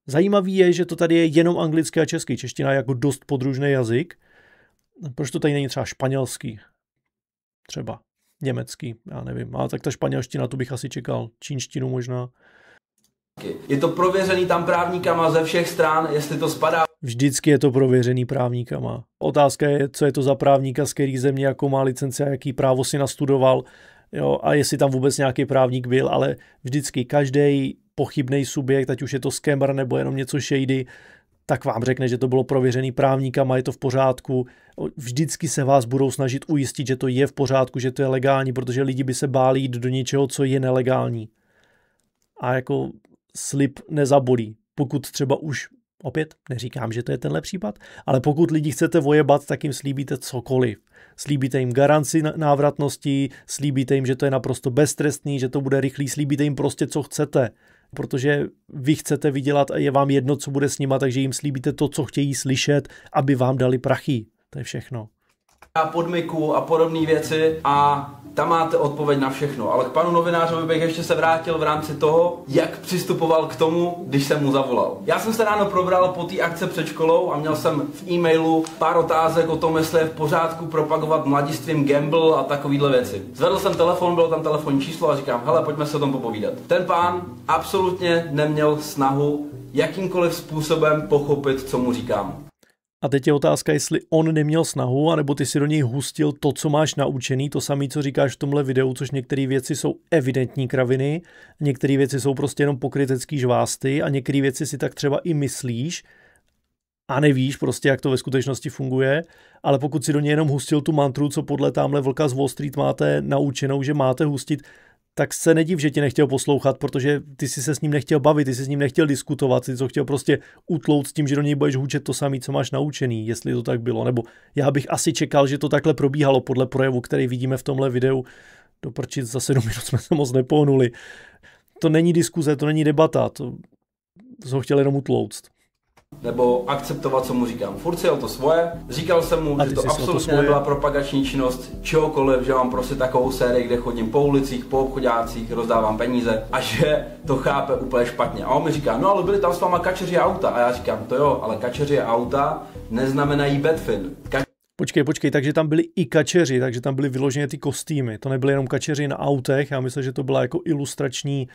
Zajímavý je, že to tady je jenom anglicky a český. Čeština je jako dost podružný jazyk. Proč to tady není třeba španělský? Třeba německý, já nevím. Ale tak ta španělština, to bych asi čekal. Čínštinu možná. Je to prověřený tam právníkama ze všech stran, jestli to spadá. Vždycky je to prověřený právníkama. Otázka je, co je to za právníka, z který země, jakou má licenci a jaký právo si nastudoval. Jo, a jestli tam vůbec nějaký právník byl, ale vždycky každý pochybný subjekt, ať už je to scammer nebo jenom něco shady, tak vám řekne, že to bylo prověřený právníkama, je to v pořádku. Vždycky se vás budou snažit ujistit, že to je v pořádku, že to je legální, protože lidi by se báli jít do něčeho, co je nelegální. A jako slib nezabolí. Pokud třeba už, opět neříkám, že to je tenhle případ, ale pokud lidi chcete vojebat, tak jim slíbíte cokoliv. Slíbíte jim garanci návratnosti, slíbíte jim, že to je naprosto beztrestný, že to bude rychlý, slíbíte jim prostě, co chcete. Protože vy chcete vydělat a je vám jedno, co bude s nima, takže jim slíbíte to, co chtějí slyšet, aby vám dali prachy. To je všechno. Podmyku a podobné věci a tam máte odpověď na všechno. Ale k panu novinářovi bych ještě se vrátil v rámci toho, jak přistupoval k tomu, když jsem mu zavolal. Já jsem se ráno probral po té akce před školou a měl jsem v e-mailu pár otázek o tom, jestli je v pořádku propagovat mladistvím gamble a takovýhle věci. Zvedl jsem telefon, bylo tam telefonní číslo a říkám, hele, pojďme se o tom popovídat. Ten pán absolutně neměl snahu jakýmkoliv způsobem pochopit, co mu říkám. A teď je otázka, jestli on neměl snahu, anebo ty si do něj hustil to, co máš naučený, to samé, co říkáš v tomhle videu, což některé věci jsou evidentní kraviny, některé věci jsou prostě jenom pokrytecký žvásty a některé věci si tak třeba i myslíš a nevíš prostě, jak to ve skutečnosti funguje, ale pokud si do něj jenom hustil tu mantru, co podle tamhle Vlka z Wall Street máte naučenou, že máte hustit, tak se nediv, že tě nechtěl poslouchat, protože ty si se s ním nechtěl bavit, ty si s ním nechtěl diskutovat, ty to chtěl prostě utlout s tím, že do něj budeš hučet to samé, co máš naučený, jestli to tak bylo. Nebo já bych asi čekal, že to takhle probíhalo podle projevu, který vidíme v tomhle videu. Do prčic za 7 minut jsme se moc nepohnuli. To není diskuze, to není debata, to ho chtěl jenom utlouct. Nebo akceptovat, co mu říkám. Furt si jel to svoje, říkal jsem mu, že to absolutně nebyla propagační činnost čehokoliv, že mám prostě takovou sérii, kde chodím po ulicích, po obchodácích, rozdávám peníze a že to chápe úplně špatně. A on mi říká, no ale byli tam s váma kačeři a auta. A já říkám, to jo, ale kačeři a auta neznamenají Betfin. Počkej, takže tam byli i kačeři, takže tam byly vyloženě ty kostýmy. To nebyly jenom kačeři na autech, já myslím, že to byla jako ilustrační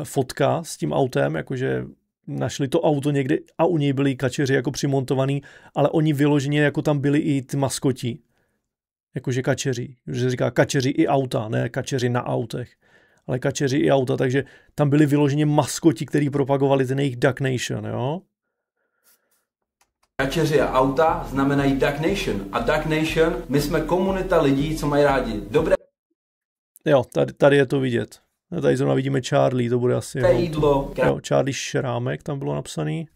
fotka s tím autem, jakože našli to auto někde a u něj byli kačeři jako přimontovaný, ale oni vyloženě jako tam byli i ty maskoti. Jakože kačeři. Že se říká kačeři i auta, ne kačeři na autech. Ale kačeři i auta, takže tam byli vyloženě maskoti, který propagovali ten jejich Duck Nation, jo? Kačeři a auta znamenají Duck Nation. A Duck Nation, my jsme komunita lidí, co mají rádi dobré Jo, tady je to vidět. Tady zrovna vidíme Charlie, to bude asi jídlo. Jo, Charlie Šrámek tam bylo napsaný.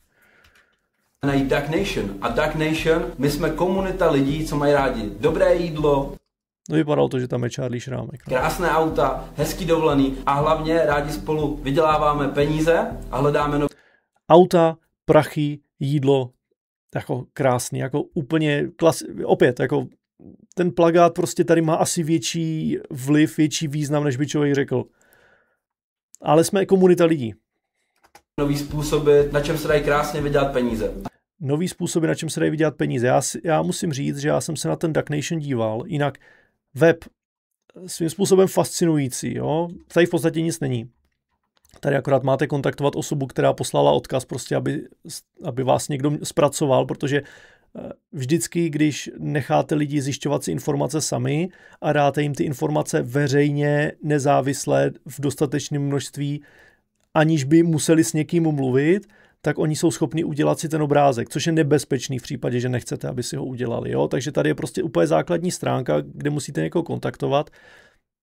Duck Nation. A Duck Nation, my jsme komunita lidí, co mají rádi dobré jídlo. No vypadalo to, že tam je Charlie Šrámek. No. Krásné auta, hezký dovolený a hlavně rádi spolu vyděláváme peníze a hledáme nové auta, prachy, jídlo, jako krásný, jako úplně opět, jako ten plakát prostě tady má asi větší vliv, větší význam, než by člověk řekl. Ale jsme komunita lidí. Nový způsoby, na čem se dají krásně vydělat peníze. Nový způsoby, na čem se dají vydělat peníze. Já musím říct, že já jsem se na ten Duck Nation díval, jinak web svým způsobem fascinující. Jo? Tady v podstatě nic není. Tady akorát máte kontaktovat osobu, která poslala odkaz, prostě aby vás někdo zpracoval, protože vždycky, když necháte lidi zjišťovat si informace sami a dáte jim ty informace veřejně, nezávisle v dostatečném množství, aniž by museli s někým mluvit, tak oni jsou schopni udělat si ten obrázek, což je nebezpečný v případě, že nechcete, aby si ho udělali. Jo? Takže tady je prostě úplně základní stránka, kde musíte někoho kontaktovat.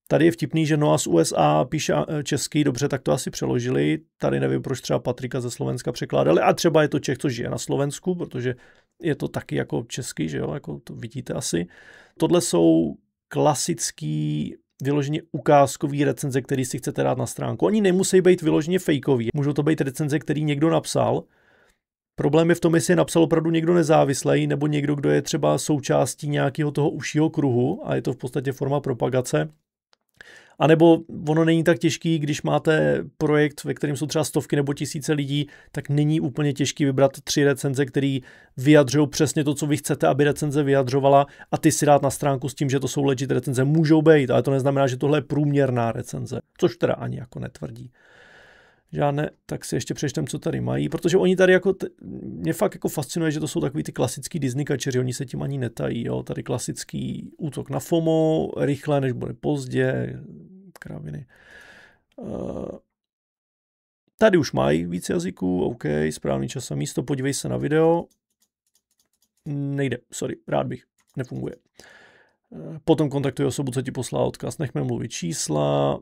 Tady je vtipný, že Noah z USA píše česky, dobře, tak to asi přeložili. Tady nevím, proč třeba Patrika ze Slovenska překládali. A třeba je to Čech, co žije na Slovensku, protože je to taky jako český, že jo, jako to vidíte asi. Tohle jsou klasický vyloženě ukázkový recenze, který si chcete dát na stránku. Oni nemusí být vyloženě fejkový. Můžou to být recenze, který někdo napsal. Problém je v tom, jestli je napsal opravdu někdo nezávislý, nebo někdo, kdo je třeba součástí nějakého toho užšího kruhu a je to v podstatě forma propagace. A nebo ono není tak těžký, když máte projekt, ve kterém jsou třeba stovky nebo tisíce lidí, tak není úplně těžký vybrat 3 recenze, které vyjadřují přesně to, co vy chcete, aby recenze vyjadřovala, a ty si dát na stránku s tím, že to jsou legit recenze. Můžou být, ale to neznamená, že tohle je průměrná recenze, což teda ani jako netvrdí. Žádné, tak si ještě přečtem, co tady mají, protože oni tady jako, mě fakt jako fascinuje, že to jsou takový ty klasický Disney kačeři, oni se tím ani netají, jo, tady klasický útok na FOMO, rychle, než bude pozdě, kraviny. Tady už mají víc jazyků, OK, správný čas a místo, podívej se na video. Nejde, sorry, rád bych, nefunguje. Potom kontaktuj osobu, co ti poslala odkaz, nechme mluvit čísla,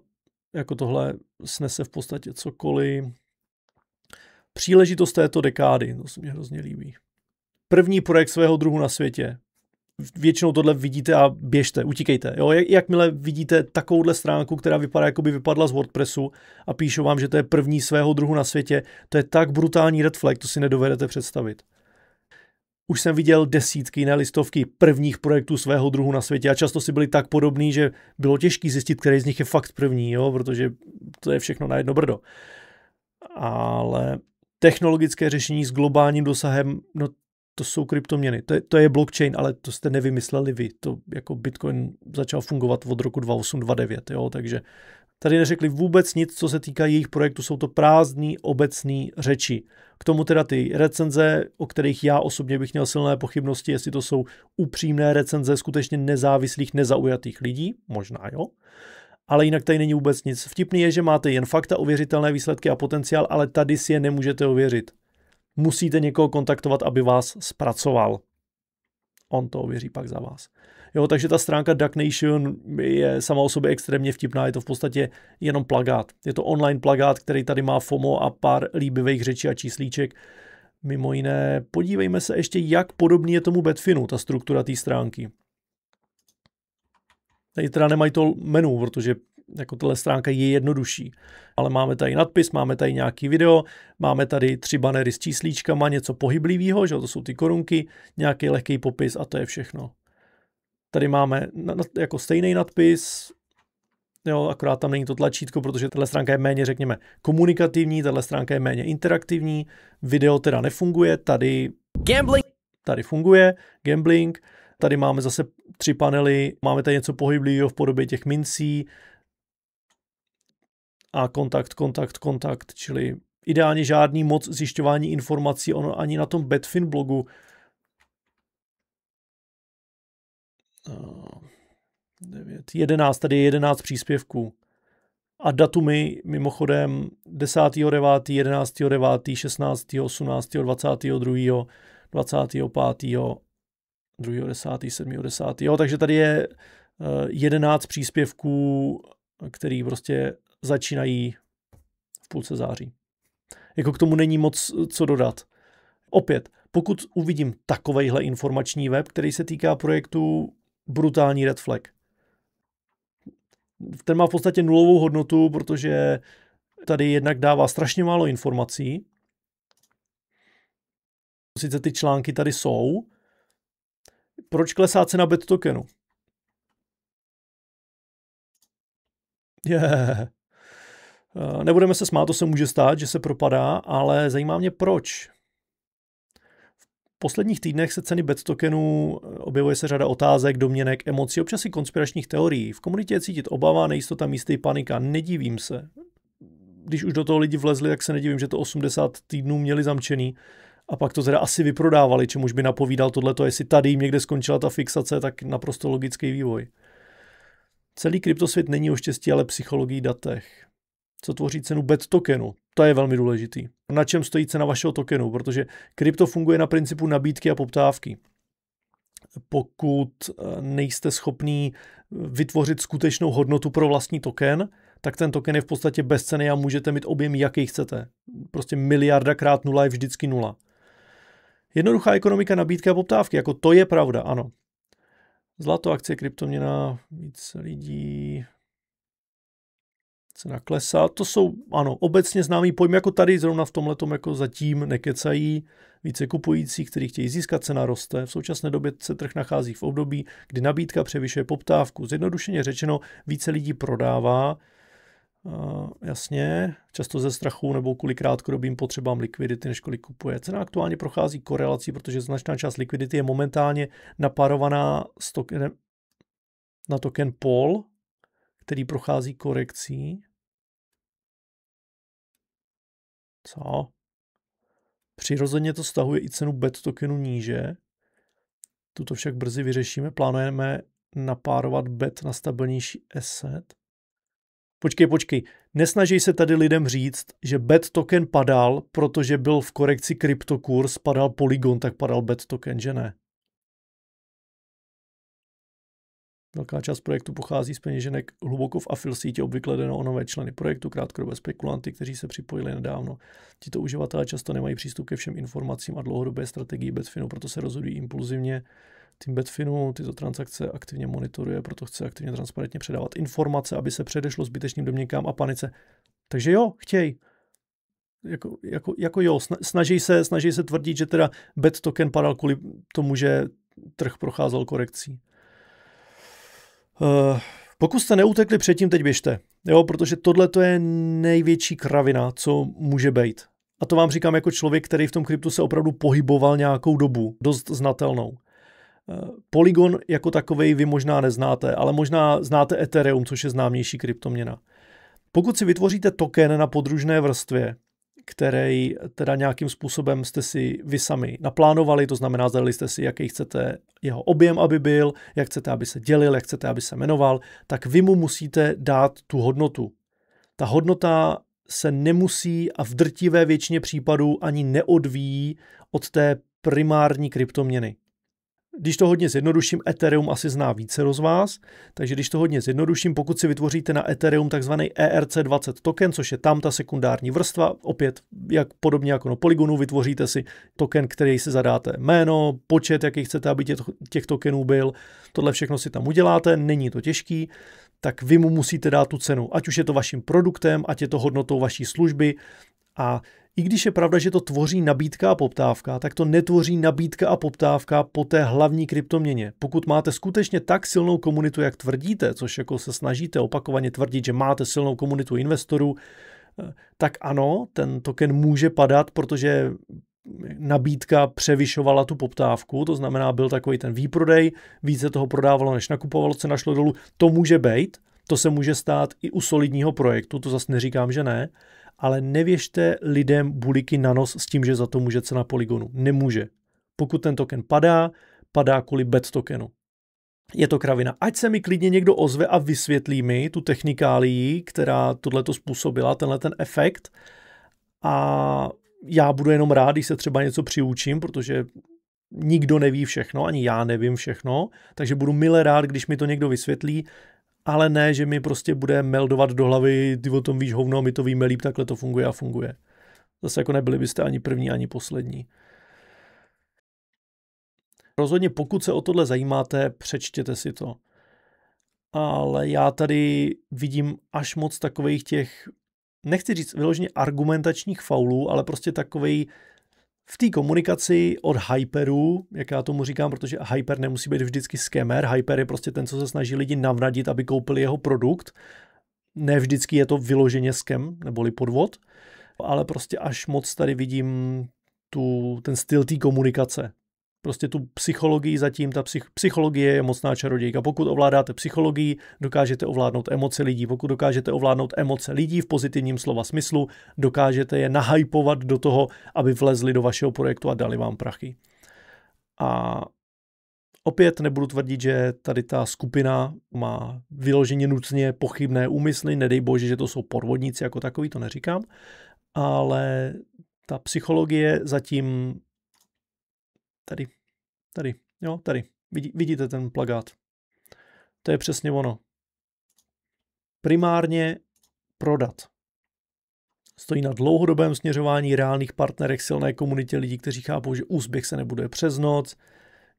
jako tohle snese v podstatě cokoliv. Příležitost této dekády, to se mi hrozně líbí. První projekt svého druhu na světě. Většinou tohle vidíte a běžte, utíkejte. Jo? Jakmile vidíte takovouhle stránku, která vypadá, jako by vypadla z WordPressu a píšu vám, že to je první svého druhu na světě, to je tak brutální red flag, to si nedovedete představit. Už jsem viděl desítky, ne listovky prvních projektů svého druhu na světě a často si byli tak podobný, že bylo těžké zjistit, který z nich je fakt první, jo? Protože to je všechno na jedno brdo. Ale technologické řešení s globálním dosahem, no to jsou kryptoměny, to je blockchain, ale to jste nevymysleli vy. To jako Bitcoin začal fungovat od roku 2008-2009, jo? Takže tady neřekli vůbec nic, co se týká jejich projektu, jsou to prázdný, obecný řeči. K tomu teda ty recenze, o kterých já osobně bych měl silné pochybnosti, jestli to jsou upřímné recenze skutečně nezávislých, nezaujatých lidí, možná jo, ale jinak tady není vůbec nic. Vtipný je, že máte jen fakta, ověřitelné výsledky a potenciál, ale tady si je nemůžete ověřit. Musíte někoho kontaktovat, aby vás zpracoval. On to ověří pak za vás. Jo, takže ta stránka Duck Nation je sama o sobě extrémně vtipná, je to v podstatě jenom plagát. Je to online plagát, který tady má FOMO a pár líbivých řečí a číslíček. Mimo jiné, podívejme se ještě, jak podobný je tomu Betfinu, ta struktura té stránky. Tady teda nemají to menu, protože jako tahle stránka je jednodušší. Ale máme tady nadpis, máme tady nějaký video, máme tady 3 banery s číslíčkama, něco pohyblivého, že to jsou ty korunky, nějaký lehký popis a to je všechno. Tady máme jako stejný nadpis, jo, akorát tam není to tlačítko, protože tahle stránka je méně, řekněme, komunikativní, tahle stránka je méně interaktivní, video teda nefunguje, tady funguje, gambling, tady máme zase 3 panely, máme tady něco pohyblivého v podobě těch mincí a kontakt, čili ideálně žádný moc zjišťování informací, ono ani na tom Betfin blogu 11, tady je 11 příspěvků. A datumy mimochodem 10.9., 11.9., 16., 18., 22., 25., 2.10., 7.10. Jo, takže tady je 11 příspěvků, který prostě začínají v půlce září. Jako k tomu není moc co dodat. Opět, pokud uvidím takovejhle informační web, který se týká projektu, brutální red flag. Ten má v podstatě nulovou hodnotu, protože tady jednak dává strašně málo informací. Sice ty články tady jsou. Proč klesá cena BET tokenu? Nebudeme se smát, to se může stát, že se propadá, ale zajímá mě proč. V posledních týdnech se ceny BET tokenů objevuje se řada otázek, domněnek, emocí, občas i konspiračních teorií. V komunitě je cítit obava, nejistota, místy, panika. Nedivím se. Když už do toho lidi vlezli, tak se nedivím, že to 80 týdnů měli zamčený a pak to teda asi vyprodávali, čemuž by napovídal tohleto, jestli tady jim někde skončila ta fixace, tak naprosto logický vývoj. Celý kryptosvět není o štěstí, ale psychologii datech. co tvoří cenu BET tokenu. To je velmi důležitý. Na čem stojí cena vašeho tokenu, protože krypto funguje na principu nabídky a poptávky. Pokud nejste schopný vytvořit skutečnou hodnotu pro vlastní token, tak ten token je v podstatě bezcenný a můžete mít objem, jaký chcete. Prostě miliarda krát nula je vždycky nula. Jednoduchá ekonomika nabídky a poptávky, jako to je pravda, ano. Zlato, akcie, kryptoměna, více lidí, cena klesá, to jsou, ano, obecně známý pojmy, jako tady zrovna v tomhletom jako zatím nekecají, více kupující, kteří chtějí získat, cena roste. V současné době se trh nachází v období, kdy nabídka převyšuje poptávku. Zjednodušeně řečeno, více lidí prodává, jasně, často ze strachu nebo kvůli krátkodobým potřebám likvidity, než kolik kupuje. Cena aktuálně prochází korelací, protože značná část likvidity je momentálně napárovaná na token POL, který prochází korekcí. Co? Přirozeně to stahuje i cenu BET tokenu níže. Tuto však brzy vyřešíme. Plánujeme napárovat BET na stabilnější asset. Počkej. Nesnaží se tady lidem říct, že BET token padal, protože byl v korekci kryptokurs, padal Polygon, tak padal BET token, že ne? Velká část projektu pochází z peněženek hluboko v afil síti, obvykle jde o nové členy projektu, krátkodobé spekulanty, kteří se připojili nedávno. Tito uživatelé často nemají přístup ke všem informacím a dlouhodobé strategii Betfinu, proto se rozhodují impulzivně. Tým Betfinu tyto transakce aktivně monitoruje, proto chce aktivně transparentně předávat informace, aby se předešlo zbytečným domněnkám a panice. Takže jo, chtějí. Jako jo, snaží se tvrdit, že teda BET token padal kvůli tomu, že trh procházel korekcí. Pokud jste neutekli předtím, teď běžte. Jo, protože tohle to je největší kravina, co může být. A to vám říkám jako člověk, který v tom kryptu se opravdu pohyboval nějakou dobu, dost znatelnou. Polygon jako takovej vy možná neznáte, ale možná znáte Ethereum, což je známější kryptoměna. Pokud si vytvoříte token na podružné vrstvě, který teda nějakým způsobem jste si vy sami naplánovali, to znamená, zadali jste si, jaký chcete jeho objem, aby byl, jak chcete, aby se dělil, jak chcete, aby se jmenoval, tak vy mu musíte dát tu hodnotu. Ta hodnota se nemusí a v drtivé většině případů ani neodvíjí od té primární kryptoměny. Když to hodně zjednoduším, Ethereum asi zná více z vás, takže když to hodně zjednoduším, pokud si vytvoříte na Ethereum takzvaný ERC20 token, což je tam ta sekundární vrstva, opět podobně jako na Polygonu, vytvoříte si token, který si zadáte jméno, počet, jaký chcete, aby těch tokenů byl, tohle všechno si tam uděláte, není to těžký, tak vy mu musíte dát tu cenu, ať už je to vaším produktem, ať je to hodnotou vaší služby. A i když je pravda, že to tvoří nabídka a poptávka, tak to netvoří nabídka a poptávka po té hlavní kryptoměně. Pokud máte skutečně tak silnou komunitu, jak tvrdíte, což jako se snažíte opakovaně tvrdit, že máte silnou komunitu investorů, tak ano, ten token může padat, protože nabídka převyšovala tu poptávku, to znamená, byl takový ten výprodej, více toho prodávalo, než nakupovalo, cena šlo dolů. To může být, to se může stát i u solidního projektu, to zase neříkám, že ne, ale nevěžte lidem buliky na nos s tím, že za to může cena Polygonu. Nemůže. Pokud ten token padá kvůli BET tokenu. Je to kravina. Ať se mi klidně někdo ozve a vysvětlí mi tu technikálii, která tohleto způsobila, tenhle ten efekt. A já budu jenom rád, když se třeba něco přiučím, protože nikdo neví všechno, ani já nevím všechno, takže budu mile rád, když mi to někdo vysvětlí, ale ne, že mi prostě bude meldovat do hlavy, ty o tom víš hovno, my to víme líp, takhle to funguje a funguje. Zase jako nebyli byste ani první, ani poslední. Rozhodně pokud se o tohle zajímáte, přečtěte si to. Ale já tady vidím až moc takových těch, nechci říct vyloženě argumentačních faulů, ale prostě takovej v té komunikaci od hyperů, jak já tomu říkám, protože hyper nemusí být vždycky scammer, hyper je prostě ten, co se snaží lidi navnadit, aby koupili jeho produkt. Ne vždycky je to vyloženě scam, neboli podvod, ale prostě až moc tady vidím ten styl té komunikace. Prostě tu psychologii zatím, ta psychologie je mocná čarodějka. Pokud ovládáte psychologii, dokážete ovládnout emoce lidí. Pokud dokážete ovládnout emoce lidí v pozitivním slova smyslu, dokážete je nahypovat do toho, aby vlezli do vašeho projektu a dali vám prachy. A Opět nebudu tvrdit, že tady ta skupina má vyloženě nutně pochybné úmysly, nedej bože, že to jsou podvodníci jako takový, to neříkám, ale ta psychologie zatím tady, vidíte ten plakát. To je přesně ono. Primárně prodat. Stojí na dlouhodobém směřování, reálných partnerech, silné komunitě lidí, kteří chápou, že úspěch se nebude přes noc.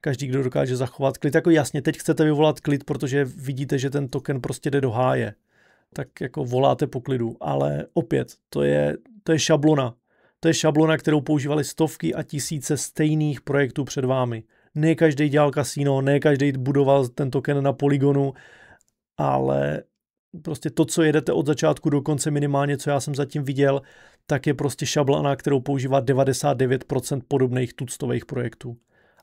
Každý, kdo dokáže zachovat klid. Jako jasně, teď chcete vyvolat klid, protože vidíte, že ten token prostě jde do háje. Tak jako voláte po klidu. Ale opět, to je šablona. To je šablona, kterou používali stovky a tisíce stejných projektů před vámi. Ne každý dělal kasino, ne každý budoval ten token na Polygonu, ale prostě to, co jedete od začátku do konce minimálně, co já jsem zatím viděl, tak je prostě šablona, kterou používá 99% podobných tuctových projektů.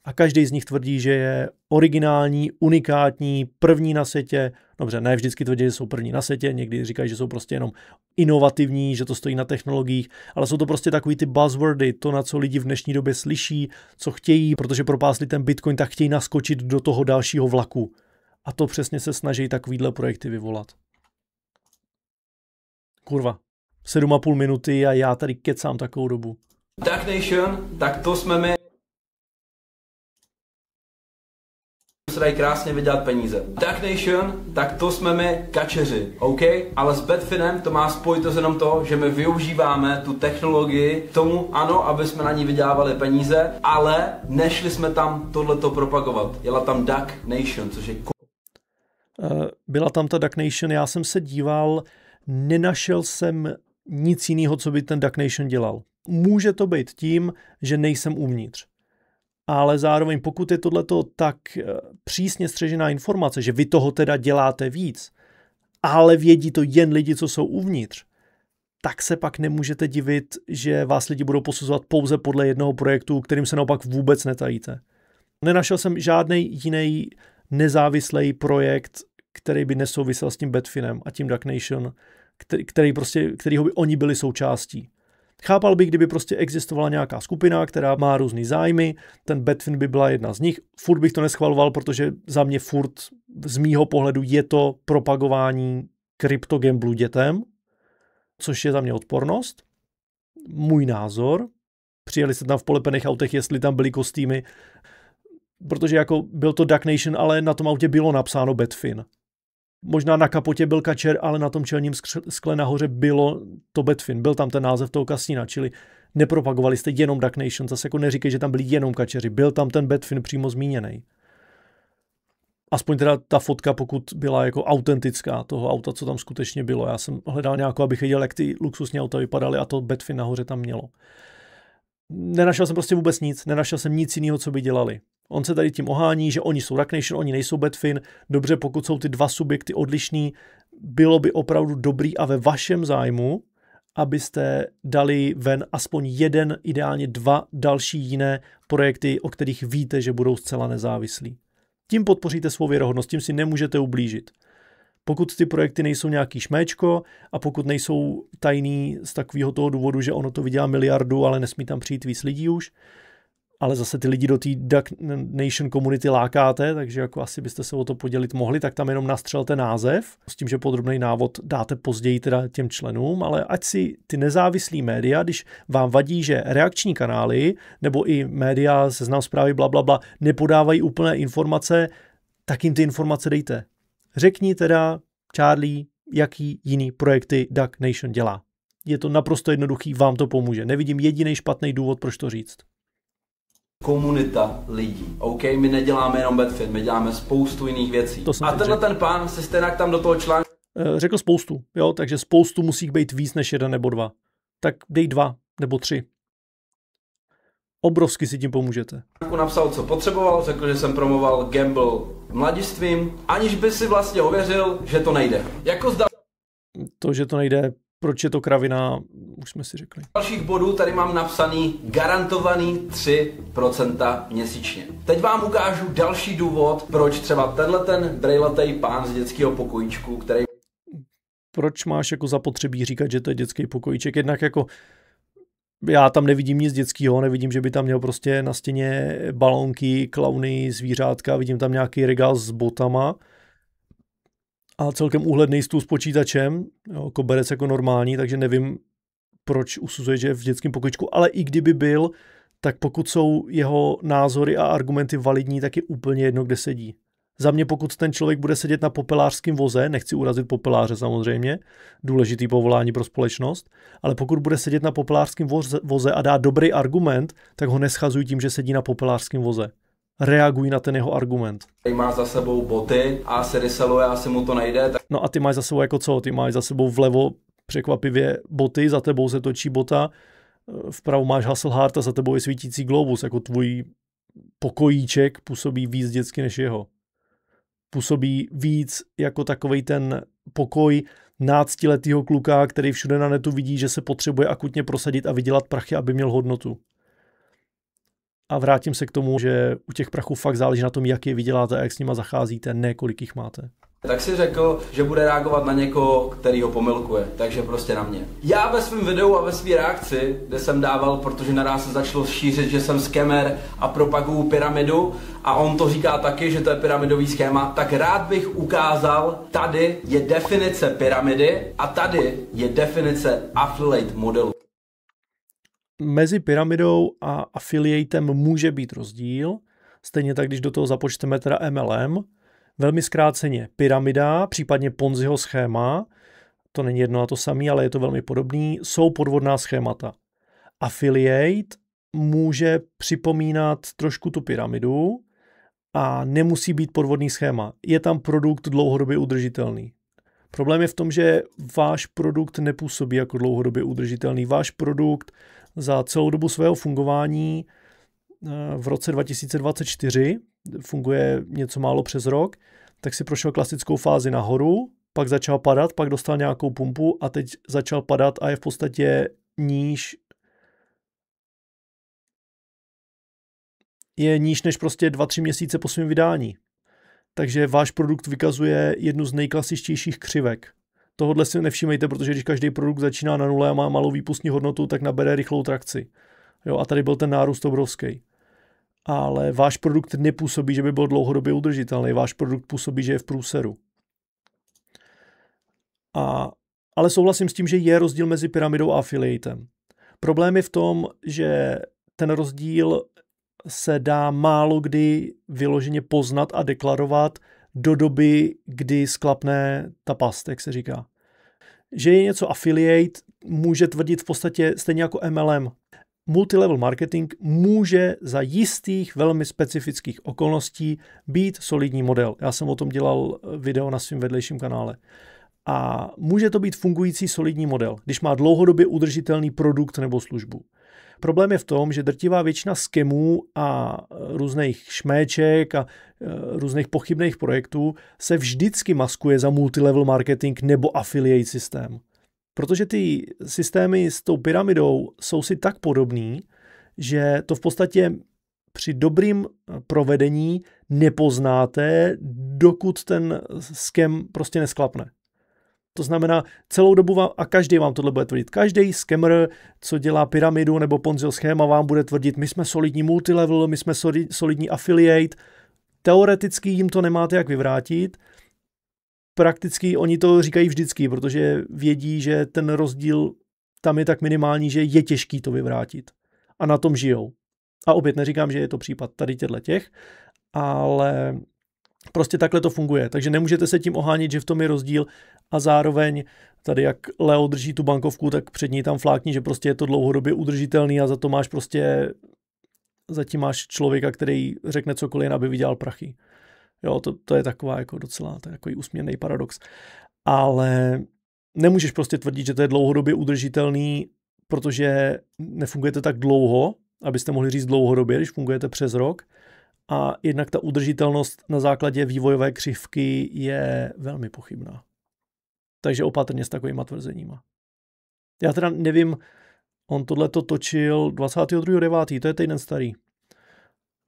A každý z nich tvrdí, že je originální, unikátní, první na světě. Dobře, ne vždycky tvrdí, že jsou první na světě, někdy říkají, že jsou prostě jenom inovativní, že to stojí na technologiích, ale jsou to prostě takový ty buzzwordy, to, na co lidi v dnešní době slyší, co chtějí, protože propásli ten Bitcoin, tak chtějí naskočit do toho dalšího vlaku. A to přesně se snaží takovýhle projekty vyvolat. Kurva, 7,5 minuty a já tady kecám takovou dobu. Duck Nation, tak to jsme my. Se dají krásně vydělat peníze. Duck Nation, tak to jsme my kačeři, OK? Ale s Betfinem to má spojitost jenom to, že my využíváme tu technologii k tomu, ano, aby jsme na ní vydělávali peníze, ale nešli jsme tam tohleto propagovat. Jela tam Duck Nation, což je byla tam ta Duck Nation, já jsem se díval, nenašel jsem nic jiného, co by ten Duck Nation dělal. Může to být tím, že nejsem uvnitř. Ale zároveň pokud je tohleto tak přísně střežená informace, že vy toho teda děláte víc, ale vědí to jen lidi, co jsou uvnitř, tak se pak nemůžete divit, že vás lidi budou posuzovat pouze podle jednoho projektu, kterým se naopak vůbec netajíte. Nenašel jsem žádný jiný nezávislý projekt, který by nesouvisel s tím Betfinem a tím Duck Nation, kterýho by oni byli součástí. Chápal bych, kdyby prostě existovala nějaká skupina, která má různý zájmy, ten Betfin by byla jedna z nich. Furt bych to neschvaloval, protože za mě furt z mýho pohledu je to propagování kryptogamblu dětem, což je za mě odpornost. Můj názor. Přijeli se tam v polepených autech, jestli tam byly kostýmy, protože jako byl to Duck Nation, ale na tom autě bylo napsáno Betfin. Možná na kapotě byl kačer, ale na tom čelním skle nahoře bylo to Betfin. Byl tam ten název toho kasína, čili nepropagovali jste jenom Duck Nation. Zase jako neříkej, že tam byli jenom kačeři. Byl tam ten Betfin přímo zmíněný. Aspoň teda ta fotka, pokud byla jako autentická toho auta, co tam skutečně bylo. Já jsem hledal nějakou, abych viděl, jak ty luxusní auta vypadaly a to Betfin nahoře tam mělo. Nenašel jsem prostě vůbec nic. Nenašel jsem nic jiného, co by dělali. On se tady tím ohání, že oni jsou Duck Nation, oni nejsou Betfin. Dobře, pokud jsou ty dva subjekty odlišný, bylo by opravdu dobrý a ve vašem zájmu, abyste dali ven aspoň jeden, ideálně dva další jiné projekty, o kterých víte, že budou zcela nezávislí. Tím podpoříte svou věrohodnost, tím si nemůžete ublížit. Pokud ty projekty nejsou nějaký šméčko a pokud nejsou tajný z takového toho důvodu, že ono to vydělá miliardu, ale nesmí tam přijít víc lidí už, ale zase ty lidi do té Duck Nation komunity lákáte, takže jako asi byste se o to podělit mohli, tak tam jenom nastřelte název, s tím, že podrobný návod dáte později teda těm členům, ale ať si ty nezávislý média, když vám vadí, že reakční kanály nebo i média, Seznam Zprávy, blablabla, nepodávají úplné informace, tak jim ty informace dejte. Řekni teda, Charlie, jaký jiný projekty Duck Nation dělá. Je to naprosto jednoduchý, vám to pomůže. Nevidím jediný špatný důvod, proč to říct. Komunita lidí. OK, my neděláme jenom Betfin, my děláme spoustu jiných věcí. A tenhle ten pán se stejně tam do toho článku řekl spoustu, jo, takže spoustu musí být víc než jeden nebo dva. Tak dej 2 nebo 3. Obrovsky si tím pomůžete. Napsal, co potřeboval, řekl, že jsem promoval gamble mladistvím, aniž by si vlastně ověřil, že to nejde. Jako to, že to nejde, proč je to kravina, už jsme si řekli. Dalších bodů tady mám napsaný garantovaný 3% měsíčně. Teď vám ukážu další důvod, proč třeba ten brejlatej pán z dětského pokojíčku, který... Proč máš jako zapotřebí říkat, že to je dětský pokojíček? Jednak jako Já tam nevidím nic dětského, nevidím, že by tam měl prostě na stěně balónky, klauny, zvířátka, vidím tam nějaký regál s botama a celkem úhledný stůl s počítačem, jo, koberec jako normální, takže nevím, proč usuzuje, že je v dětském pokojičku, ale i kdyby byl, tak pokud jsou jeho názory a argumenty validní, tak je úplně jedno, kde sedí. Za mě, pokud ten člověk bude sedět na popelářském voze, nechci urazit popeláře samozřejmě, důležitý povolání pro společnost, ale pokud bude sedět na popelářském voze a dá dobrý argument, tak ho neschazuj tím, že sedí na popelářském voze. Reaguj na ten jeho argument. Má za sebou boty a se reseluje, asi mu to nejde. Tak... No a ty máš za sebou jako co? Ty máš za sebou vlevo překvapivě boty, za tebou se točí bota, vpravo máš Hasselhart a za tebou je svítící globus, jako tvůj pokojíček působí víc dětsky než jeho. Působí víc jako takovej ten pokoj náctiletýho kluka, který všude na netu vidí, že se potřebuje akutně prosadit a vydělat prachy, aby měl hodnotu. A vrátím se k tomu, že u těch prachů fakt záleží na tom, jak je vyděláte a jak s nima zacházíte, ne kolik jich máte. Tak si řekl, že bude reagovat na někoho, který ho pomilkuje, takže prostě na mě. Já ve svém videu a ve své reakci, kde jsem dával, protože naraz se začalo šířit, že jsem skamer a propaguju pyramidu a on to říká taky, že to je pyramidový schéma, tak rád bych ukázal, tady je definice pyramidy a tady je definice affiliate modelu. Mezi pyramidou a affiliatem může být rozdíl, stejně tak, když do toho započteme teda MLM. Velmi zkráceně, pyramida, případně Ponziho schéma, to není jedno a to samé, ale je to velmi podobný, jsou podvodná schémata. Affiliate může připomínat trošku tu pyramidu a nemusí být podvodný schéma. Je tam produkt dlouhodobě udržitelný. Problém je v tom, že váš produkt nepůsobí jako dlouhodobě udržitelný. Váš produkt za celou dobu svého fungování v roce 2024, funguje něco málo přes rok, tak si prošel klasickou fázi nahoru, pak začal padat, pak dostal nějakou pumpu a teď začal padat a je v podstatě níž než prostě 2-3 měsíce po svém vydání. Takže váš produkt vykazuje jednu z nejklasičtějších křivek. Tohodle si nevšímejte, protože když každý produkt začíná na nule a má malou výpustní hodnotu, tak nabere rychlou trakci. Jo, a tady byl ten nárůst obrovský. Ale váš produkt nepůsobí, že by byl dlouhodobě udržitelný. Váš produkt působí, že je v průseru. Ale souhlasím s tím, že je rozdíl mezi pyramidou a affiliatem. Problém je v tom, že ten rozdíl se dá málo kdy vyloženě poznat a deklarovat do doby, kdy sklapne ta past, jak se říká. Že je něco affiliate, může tvrdit v podstatě stejně jako MLM. Multilevel marketing může za jistých velmi specifických okolností být solidní model. Já jsem o tom dělal video na svém vedlejším kanále. A může to být fungující solidní model, když má dlouhodobě udržitelný produkt nebo službu. Problém je v tom, že drtivá většina skemů a různých šméček a různých pochybných projektů se vždycky maskuje za multilevel marketing nebo affiliate systém. Protože ty systémy s tou pyramidou jsou si tak podobný, že to v podstatě při dobrým provedení nepoznáte, dokud ten scam prostě nesklapne. To znamená, celou dobu vám, a každý vám tohle bude tvrdit, každý scammer, co dělá pyramidu nebo Ponziho schéma, vám bude tvrdit, my jsme solidní multilevel, my jsme solidní affiliate. Teoreticky jim to nemáte jak vyvrátit, prakticky oni to říkají vždycky, protože vědí, že ten rozdíl tam je tak minimální, že je těžký to vyvrátit. A na tom žijou. A opět neříkám, že je to případ tady těch, ale prostě takhle to funguje. Takže nemůžete se tím ohánit, že v tom je rozdíl a zároveň tady jak Leo drží tu bankovku, tak před ní tam flákni, že prostě je to dlouhodobě udržitelný a za to máš prostě, zatím máš člověka, který řekne cokoliv, jen aby vydělal prachy. Jo, to je taková jako docela takový úsměvný paradox. Ale nemůžeš prostě tvrdit, že to je dlouhodobě udržitelný, protože nefungujete tak dlouho, abyste mohli říct dlouhodobě, když fungujete přes rok. A jednak ta udržitelnost na základě vývojové křivky je velmi pochybná. Takže opatrně s takovýma tvrzeníma. Já teda nevím, on tohleto točil 22.9., to je týden starý.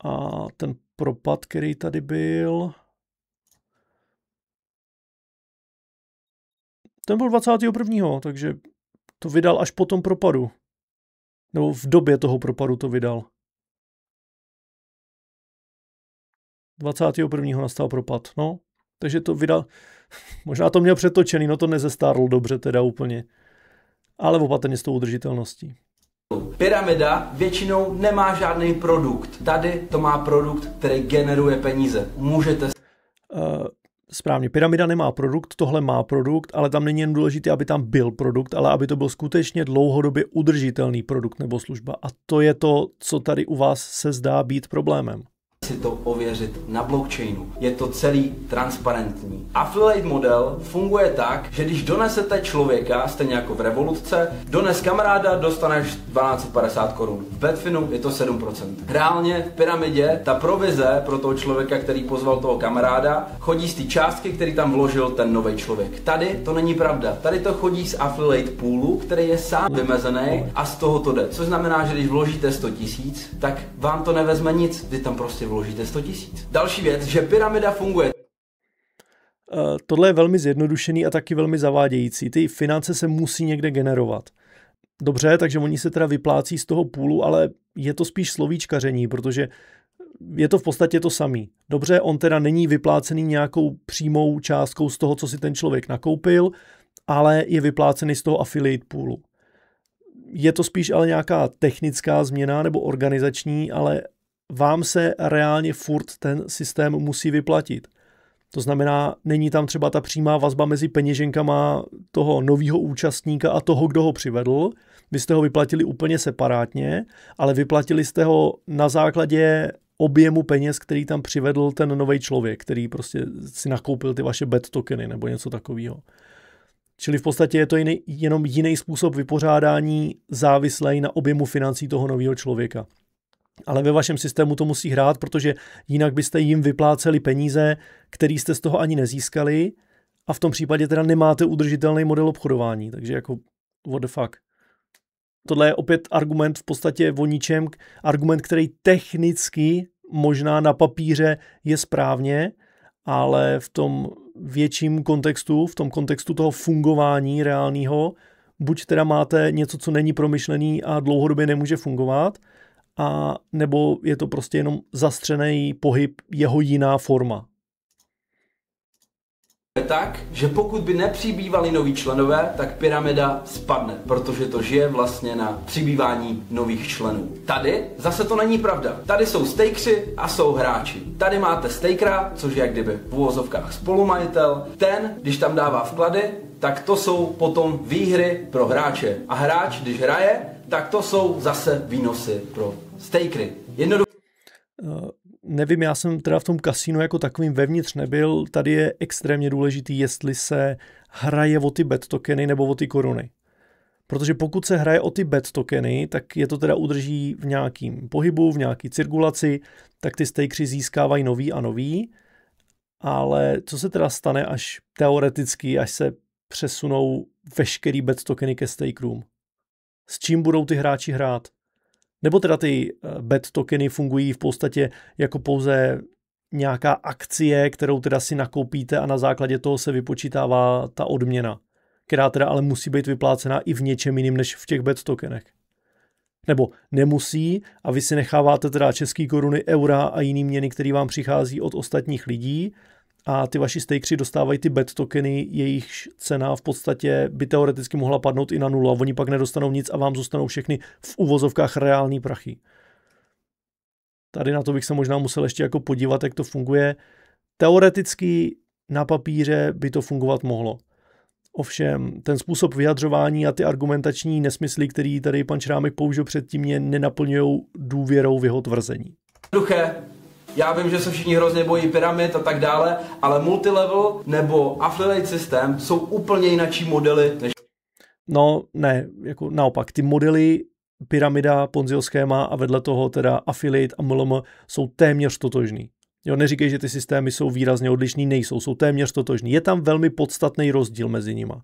A ten propad, který tady byl, ten byl 21., takže to vydal až po tom propadu. Nebo v době toho propadu to vydal. 21. nastal propad, no. Takže to vydal, možná to měl přetočený, no to nezestárl dobře teda úplně. Ale opatrně s tou udržitelností. Pyramida většinou nemá žádný produkt. Tady to má produkt, který generuje peníze. Můžete... Správně, pyramida nemá produkt, tohle má produkt, ale tam není jen důležité, aby tam byl produkt, ale aby to byl skutečně dlouhodobě udržitelný produkt nebo služba. A to je to, co tady u vás se zdá být problémem. Si to ověřit na blockchainu. Je to celý transparentní. Affiliate model funguje tak, že když donesete člověka, stejně jako v Revolutce, dones kamaráda, dostaneš 1250 korun. V Betfinu je to 7%. Reálně v pyramidě ta provize pro toho člověka, který pozval toho kamaráda, chodí z té částky, který tam vložil ten nový člověk. Tady to není pravda. Tady to chodí z affiliate poolu, který je sám vymezený a z toho to jde. Což znamená, že když vložíte 100 000, tak vám to nevezme nic, vy tam prostě vložíte 100 000. Další věc, že pyramida funguje. Tohle je velmi zjednodušený a taky velmi zavádějící. Ty finance se musí někde generovat. Dobře, takže oni se teda vyplácí z toho půlu, ale je to spíš slovíčkaření, protože je to v podstatě to samý. Dobře, on teda není vyplácený nějakou přímou částkou z toho, co si ten člověk nakoupil, ale je vyplácený z toho affiliate poolu. Je to spíš ale nějaká technická změna nebo organizační, ale vám se reálně furt ten systém musí vyplatit. To znamená, není tam třeba ta přímá vazba mezi peněženkama toho nového účastníka a toho, kdo ho přivedl. Vy jste ho vyplatili úplně separátně, ale vyplatili jste ho na základě objemu peněz, který tam přivedl ten nový člověk, který prostě si nakoupil ty vaše BET tokeny nebo něco takového. Čili v podstatě je to jenom jiný způsob vypořádání závislý na objemu financí toho nového člověka. Ale ve vašem systému to musí hrát, protože jinak byste jim vypláceli peníze, který jste z toho ani nezískali a v tom případě teda nemáte udržitelný model obchodování. Takže jako what the fuck. Tohle je opět argument v podstatě o ničem, argument, který technicky možná na papíře je správně, ale v tom větším kontextu, v tom kontextu toho fungování reálného, buď teda máte něco, co není promyšlený a dlouhodobě nemůže fungovat, a nebo je to prostě jenom zastřený pohyb, jeho jiná forma. Tak, že pokud by nepřibývali noví členové, tak pyramida spadne, protože to žije vlastně na přibývání nových členů. Tady zase to není pravda. Tady jsou stakři a jsou hráči. Tady máte stakera, což je jak kdyby v uvozovkách spolumajitel. Ten, když tam dává vklady, tak to jsou potom výhry pro hráče. A hráč, když hraje, tak to jsou zase výnosy pro stakery. Nevím, já jsem teda v tom kasínu jako takovým vevnitř nebyl. Tady je extrémně důležitý, jestli se hraje o ty BET tokeny nebo o ty koruny. Protože pokud se hraje o ty BET tokeny, tak je to teda udrží v nějakým pohybu, v nějaký cirkulaci, tak ty stakeři získávají nový a nový. Ale co se teda stane až teoreticky, až se přesunou veškerý BET tokeny ke stakerům? S čím budou ty hráči hrát? Nebo teda ty BET tokeny fungují v podstatě jako pouze nějaká akcie, kterou teda si nakoupíte a na základě toho se vypočítává ta odměna, která teda ale musí být vyplácená i v něčem jiným než v těch BET tokenech. Nebo nemusí a vy si necháváte teda české koruny, eura a jiný měny, které vám přichází od ostatních lidí a ty vaši stakeři dostávají ty BET tokeny, jejichž cena v podstatě by teoreticky mohla padnout i na nulu a oni pak nedostanou nic a vám zůstanou všechny v uvozovkách reální prachy. Tady na to bych se možná musel ještě jako podívat, jak to funguje. Teoreticky na papíře by to fungovat mohlo. Ovšem, ten způsob vyjadřování a ty argumentační nesmysly, který tady pan Šrámek použil předtím, mě nenaplňují důvěrou v jeho tvrzení. Já vím, že se všichni hrozně bojí pyramid a tak dále, ale multilevel nebo affiliate systém jsou úplně jinačí modely než... No ne, jako naopak, ty modely pyramida, Ponziho schéma a vedle toho teda affiliate a MLM jsou téměř totožný. Jo, neříkej, že ty systémy jsou výrazně odlišný, nejsou, jsou téměř totožný. Je tam velmi podstatný rozdíl mezi nima.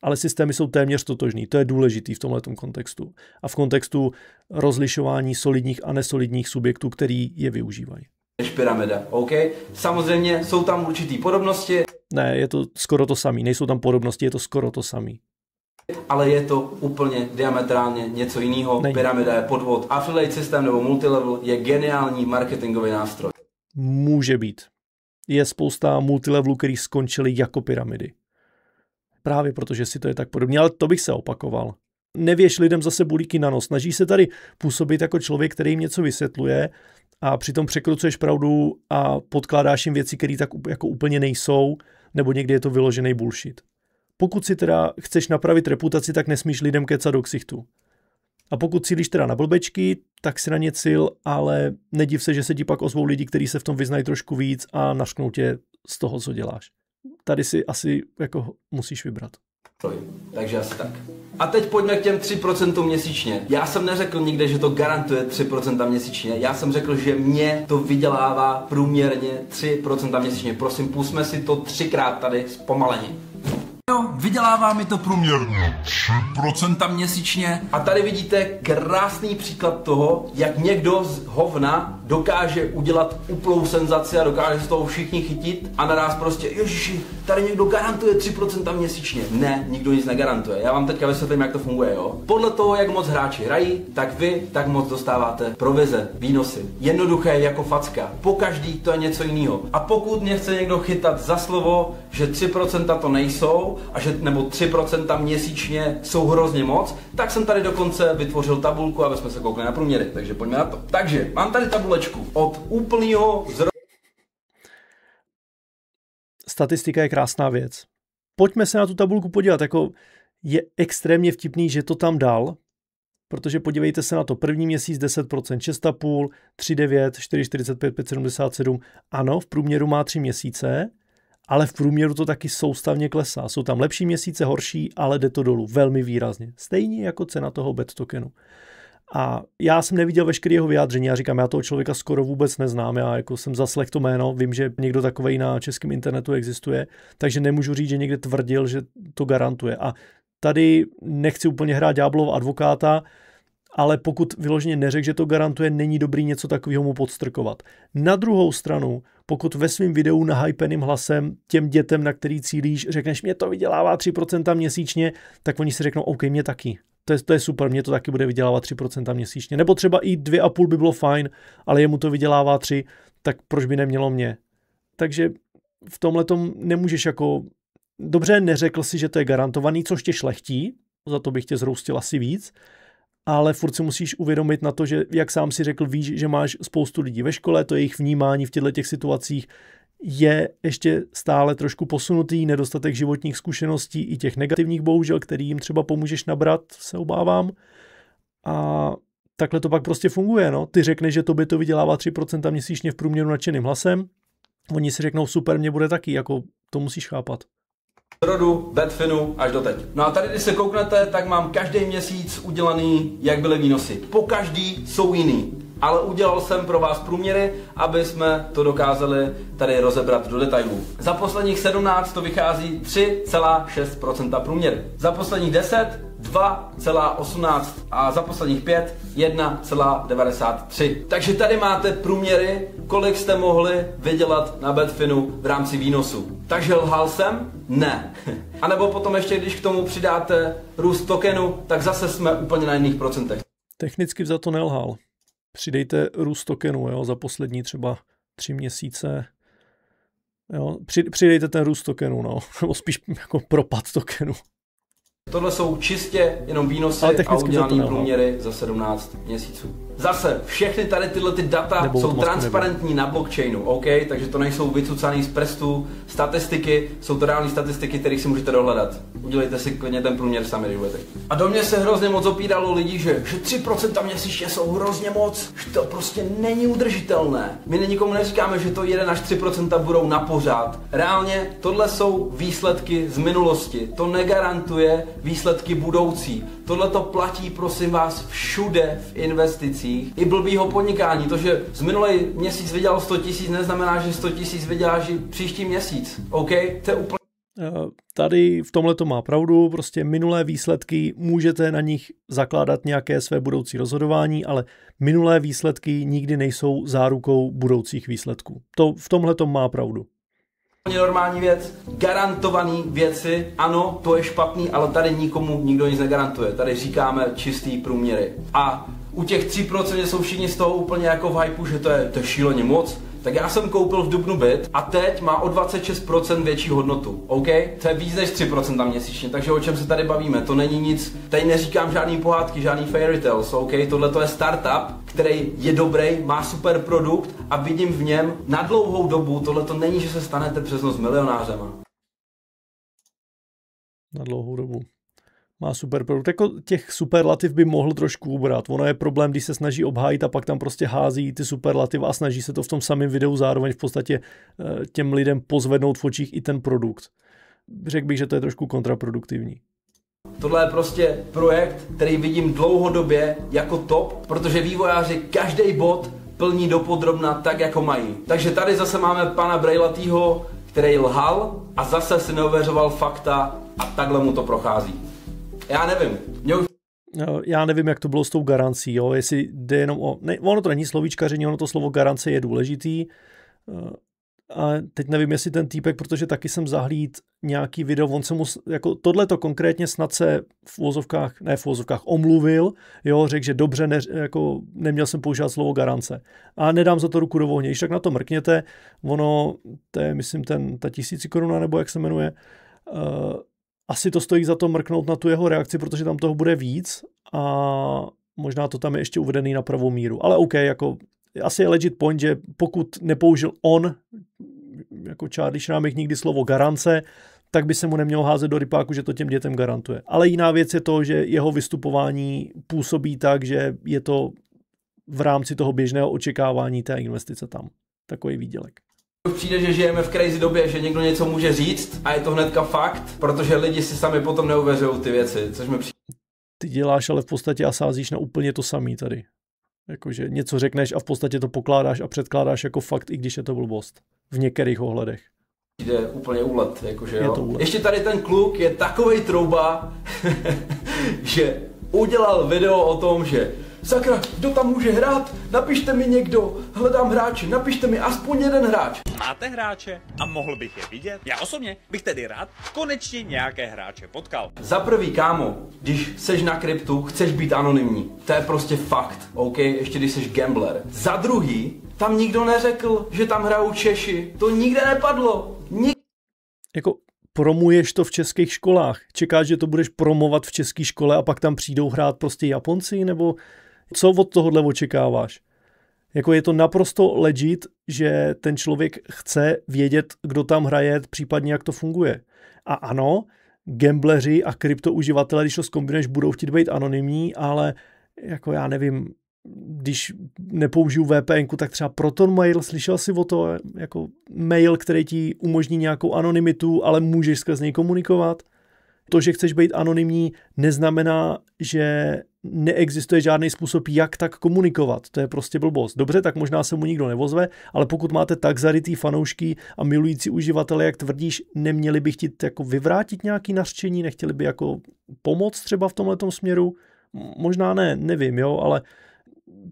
Ale systémy jsou téměř totožný. To je důležitý v tomhletom kontextu. A v kontextu rozlišování solidních a nesolidních subjektů, který je využívají. Než pyramida, OK? Samozřejmě jsou tam určitý podobnosti. Ne, je to skoro to samý. Nejsou tam podobnosti, je to skoro to samý. ale je to úplně diametrálně něco jiného. Pyramida je podvod. Affiliate systém nebo multilevel je geniální marketingový nástroj. Může být. Je spousta multilevelů, který skončili jako pyramidy. Právě protože si to je tak podobně, ale to bych se opakoval. Nevěš lidem zase bulíky na nos. Snaží se tady působit jako člověk, který jim něco vysvětluje a přitom překrucuješ pravdu a podkládáš jim věci, které tak jako úplně nejsou, nebo někdy je to vyložený bullshit. Pokud si teda chceš napravit reputaci, tak nesmíš lidem kecat do ksichtu. A pokud cílíš teda na blbečky, tak si na ně cíl, ale nediv se, že se ti pak ozvou lidi, kteří se v tom vyznají trošku víc a našknou tě z toho, co děláš. Tady si asi jako musíš vybrat. Takže asi tak. A teď pojďme k těm 3% měsíčně. Já jsem neřekl nikde, že to garantuje 3% měsíčně. Já jsem řekl, že mě to vydělává průměrně 3% měsíčně. Prosím, pusme si to 3krát tady zpomaleně. Vydělává mi to průměrně 3% měsíčně. A tady vidíte krásný příklad toho, jak někdo z hovna dokáže udělat úplnou senzaci a dokáže z toho všichni chytit a naraz prostě, ježiši, tady někdo garantuje 3% měsíčně. Ne, nikdo nic negarantuje. Já vám teďka vysvětlím, jak to funguje, jo. Podle toho, jak moc hráči hrají, tak vy tak moc dostáváte provize, výnosy. Jednoduché jako facka. Po každý to je něco jiného. A pokud mě chce někdo chytat za slovo, že 3% to nejsou, a že nebo 3% měsíčně jsou hrozně moc, tak jsem tady dokonce vytvořil tabulku, aby jsme se koukli na průměry, takže pojďme na to. Takže mám tady tabulečku od úplného Statistika je krásná věc. Pojďme se na tu tabulku podívat, jako je extrémně vtipný, že to tam dal, protože podívejte se na to, první měsíc 10%, 6,5, 3,9, 4,45, 5,77, ano, v průměru má 3 měsíce, ale v průměru to taky soustavně klesá. Jsou tam lepší měsíce, horší, ale jde to dolů velmi výrazně. Stejně jako cena toho BET tokenu. A já jsem neviděl veškeré jeho vyjádření, já říkám, já toho člověka skoro vůbec neznám, já jako jsem zaslech to jméno, vím, že někdo takovej na českém internetu existuje, takže nemůžu říct, že někde tvrdil, že to garantuje. A tady nechci úplně hrát ďáblova advokáta, ale pokud vyloženě neřekl, že to garantuje, není dobrý něco takového mu podstrkovat. Na druhou stranu, pokud ve svém videu nahypeným hlasem těm dětem, na který cílíš, řekneš, mě to vydělává 3% měsíčně, tak oni si řeknou, OK, mě taky. To je super, mě to taky bude vydělávat 3% měsíčně. Nebo třeba i 2,5 by bylo fajn, ale jemu to vydělává 3, tak proč by nemělo mě? Takže v tomhletom nemůžeš jako... Dobře, neřekl si, že to je garantovaný, což tě šlechtí, za to bych tě zroustil asi víc, ale furt si musíš uvědomit na to, že jak sám si řekl, víš, že máš spoustu lidí ve škole, to jejich vnímání v těchto situacích je ještě stále trošku posunutý, nedostatek životních zkušeností i těch negativních bohužel, který jim třeba pomůžeš nabrat, se obávám. A takhle to pak prostě funguje. No. Ty řekneš, že tobě to vydělává 3% měsíčně v průměru nadšeným hlasem, oni si řeknou, super, mě bude taky, jako to musíš chápat. Rodu, Betfinu až do teď. No a tady, když se kouknete, tak mám každý měsíc udělaný, jak byly výnosy. Po každý jsou jiný. Ale udělal jsem pro vás průměry, aby jsme to dokázali tady rozebrat do detailů. Za posledních 17 to vychází 3,6% průměr. Za posledních 10 2,18 a za posledních 5 1,93. Takže tady máte průměry, kolik jste mohli vydělat na Betfinu v rámci výnosu. Takže lhal jsem? Ne. A nebo potom ještě, když k tomu přidáte růst tokenu, tak zase jsme úplně na jiných procentech. Technicky za to nelhal. Přidejte růst tokenu, jo, za poslední třeba 3 měsíce. Jo, přidejte ten růst tokenu, no, nebo spíš jako propad tokenu. Tohle jsou čistě jenom výnosy a udělané průměry za 17 měsíců. Zase, všechny tady tyhle ty data jsou transparentní na blockchainu, OK? Takže to nejsou vycucaný z prstů statistiky, jsou to reální statistiky, které si můžete dohledat. Udělejte si klidně ten průměr sami, když budete. A do mě se hrozně moc opíralo lidi, že 3% měsíčně jsou hrozně moc, že to prostě není udržitelné. My nikomu neříkáme, že to 1 až 3% budou na pořád. Reálně tohle jsou výsledky z minulosti. To negarantuje výsledky budoucí. Tohle to platí, prosím vás, všude v investicích i blbýho podnikání. To, že z minulý měsíc vydělal 100 000, neznamená, že 100 000 vyděláš příští měsíc. OK? To je úplně... Tady v tomhle to má pravdu, prostě minulé výsledky, můžete na nich zakládat nějaké své budoucí rozhodování, ale minulé výsledky nikdy nejsou zárukou budoucích výsledků. To v tomhle to má pravdu. normální věc, garantovaný věci, ano, to je špatný, ale tady nikomu nikdo nic negarantuje. Tady říkáme čistý průměry. A u těch 3% jsou všichni z toho úplně jako v hypeu, že to je šíleně moc. Tak já jsem koupil v dubnu byt a teď má o 26% větší hodnotu, OK? To je víc než 3% měsíčně, takže o čem se tady bavíme? To není nic, tady neříkám žádný pohádky, žádný fairy tales, OK? Tohle to je startup, který je dobrý, má super produkt a vidím v něm na dlouhou dobu, tohle to není, že se stanete přes noc milionářema. Na dlouhou dobu. Má super produkt. Jako těch superlativ by mohl trošku ubrat. Ono je problém, když se snaží obhájit a pak tam prostě hází ty superlativ a snaží se to v tom samém videu zároveň v podstatě těm lidem pozvednout v očích i ten produkt. Řekl bych, že to je trošku kontraproduktivní. Tohle je prostě projekt, který vidím dlouhodobě jako top, protože vývojáři každý bod plní dopodrobna tak, jako mají. Takže tady zase máme pana Brejlatýho, který lhal a zase si neuvěřoval fakta a takhle mu to prochází. Já nevím. Já nevím, jak to bylo s tou garancí, jo? Jestli jde jenom o... Ne, ono to není slovíčkaření, ono to slovo garance je důležitý. A teď nevím, jestli ten týpek, protože taky jsem zahlíd nějaký video, on se mu, jako tohleto konkrétně snad se v uvozovkách omluvil, jo, řekl, že dobře, jako neměl jsem používat slovo garance. A nedám za to ruku do ohně, když tak na to mrkněte, ono, to je, myslím, ta 1000 koruna, nebo jak se jmenuje, asi to stojí za to mrknout na tu jeho reakci, protože tam toho bude víc a možná to tam je ještě uvedený na pravou míru. Ale OK, jako asi je legit point, že pokud nepoužil on, jako Charlie Šrámek, nikdy slovo garance, tak by se mu nemělo házet do rypáku, že to těm dětem garantuje. Ale jiná věc je to, že jeho vystupování působí tak, že je to v rámci toho běžného očekávání té investice tam. Takový výdělek. Přijde, že žijeme v crazy době, že někdo něco může říct a je to hnedka fakt, protože lidi si sami potom neuvěřují ty věci, což mi přijde. Ty děláš ale v podstatě a sázíš na úplně to samý tady. Jakože něco řekneš a v podstatě to pokládáš a předkládáš jako fakt, i když je to blbost. V některých ohledech. Jde úplně úlet, jakože je jo. To úlet. Ještě tady ten kluk je takovej trouba, že udělal video o tom, že sakra, kdo tam může hrát? Napište mi někdo, hledám hráče, napište mi aspoň jeden hráč. Máte hráče a mohl bych je vidět? Já osobně bych tedy rád konečně nějaké hráče potkal. Za prvý, kámo, když seš na kryptu, chceš být anonymní. To je prostě fakt, OK? Ještě když seš gambler. Za druhý, tam nikdo neřekl, že tam hrajou Češi. To nikde nepadlo. Jako promuješ to v českých školách. Čekáš, že to budeš promovat v české škole a pak tam přijdou hrát prostě Japonci, nebo co od tohohle očekáváš? Jako je to naprosto legit, že ten člověk chce vědět, kdo tam hraje, případně jak to funguje. A ano, gambleři a kryptouživatelé, když to zkombinuješ, budou chtít být anonymní, ale jako já nevím, když nepoužiju VPN, tak třeba ProtonMail, slyšel jsi o to, jako mail, který ti umožní nějakou anonymitu, ale můžeš skrz něj komunikovat. To, že chceš být anonymní, neznamená, že neexistuje žádný způsob, jak tak komunikovat. To je prostě blbost. Dobře, tak možná se mu nikdo nevozve, ale pokud máte tak zarytý fanoušky a milující uživatele, jak tvrdíš, neměli by chtít jako vyvrátit nějaký nařčení, nechtěli by jako pomoct třeba v tomhletom směru? Možná ne, nevím, jo, ale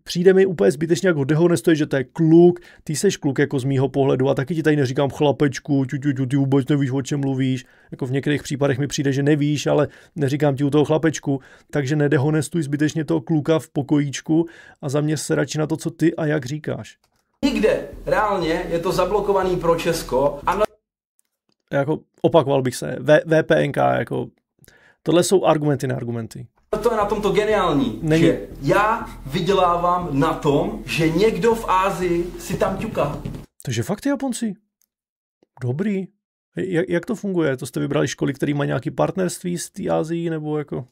přijde mi úplně zbytečně, jak ho dehonestuje, že to je kluk, ty seš kluk jako z mýho pohledu a taky ti tady neříkám chlapečku, ty vůbec nevíš, o čem mluvíš, jako v některých případech mi přijde, že nevíš, ale neříkám ti u toho chlapečku, takže nedehonestuj zbytečně toho kluka v pokojíčku a zaměř se radši na to, co ty a jak říkáš. Nikde, reálně je to zablokovaný pro Česko a jako opakoval bych se, VPNK, jako tohle jsou argumenty na argumenty. To je na tom to geniální, že já vydělávám na tom, že někdo v Ázii si tam ťuká. Takže fakt ty Japonci. Dobrý. Jak to funguje? To jste vybrali školy, které mají nějaké partnerství s té Ázií, nebo jako?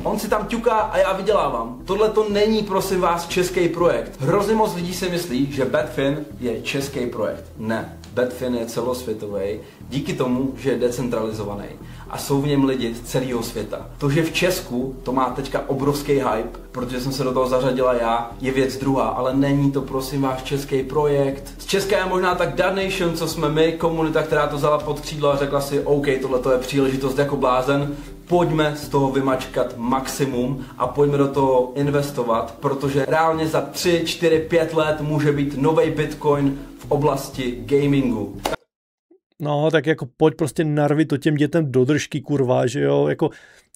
On si tam ťuká a já vydělávám. Tohle to není, prosím vás, český projekt. Hrozně moc lidí si myslí, že Betfin je český projekt. Ne, Betfin je celosvětový, díky tomu, že je decentralizovaný. A jsou v něm lidi z celého světa. To, že v Česku to má teďka obrovský hype, protože jsem se do toho zařadila já, je věc druhá, ale není to, prosím vás, český projekt. Z Česka je možná tak Dad Nation, co jsme my, komunita, která to vzala pod křídlo a řekla si, OK, tohle je příležitost jako blázen, pojďme z toho vymačkat maximum a pojďme do toho investovat, protože reálně za 3, 4, 5 let může být nový Bitcoin v oblasti gamingu. No, tak jako pojď prostě narvit to těm dětem do držky, kurva, že jo, jako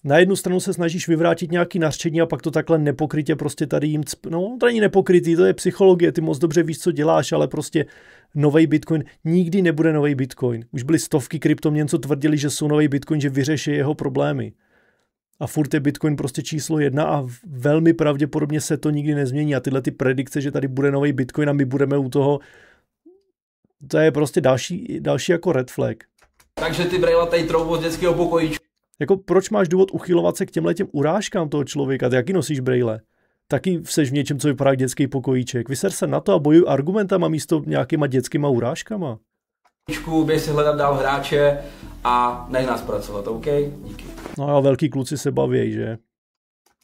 na jednu stranu se snažíš vyvrátit nějaký nařčení a pak to takhle nepokrytě prostě tady jim, no to není nepokrytý, to je psychologie, ty moc dobře víš, co děláš, ale prostě novej Bitcoin nikdy nebude novej Bitcoin. Už byly stovky kryptoměn, co tvrdili, že jsou novej Bitcoin, že vyřeší jeho problémy. A furt je Bitcoin prostě číslo 1 a velmi pravděpodobně se to nikdy nezmění a tyhle ty predikce, že tady bude novej Bitcoin a my budeme u toho, to je prostě další jako red flag. Takže ty brejla tady troubu z dětského pokojíčku. Jako proč máš důvod uchylovat se k těmhletěm urážkám toho člověka? Ty jaký nosíš brejle? Taky seš v něčem, co vypadá dětský pokojíček. Vyser se na to a bojuj argumentama místo nějakýma dětskýma urážkama. Běž si hledat dál hráče a nech nás pracovat, OK? Díky. No a velký kluci se baví, že?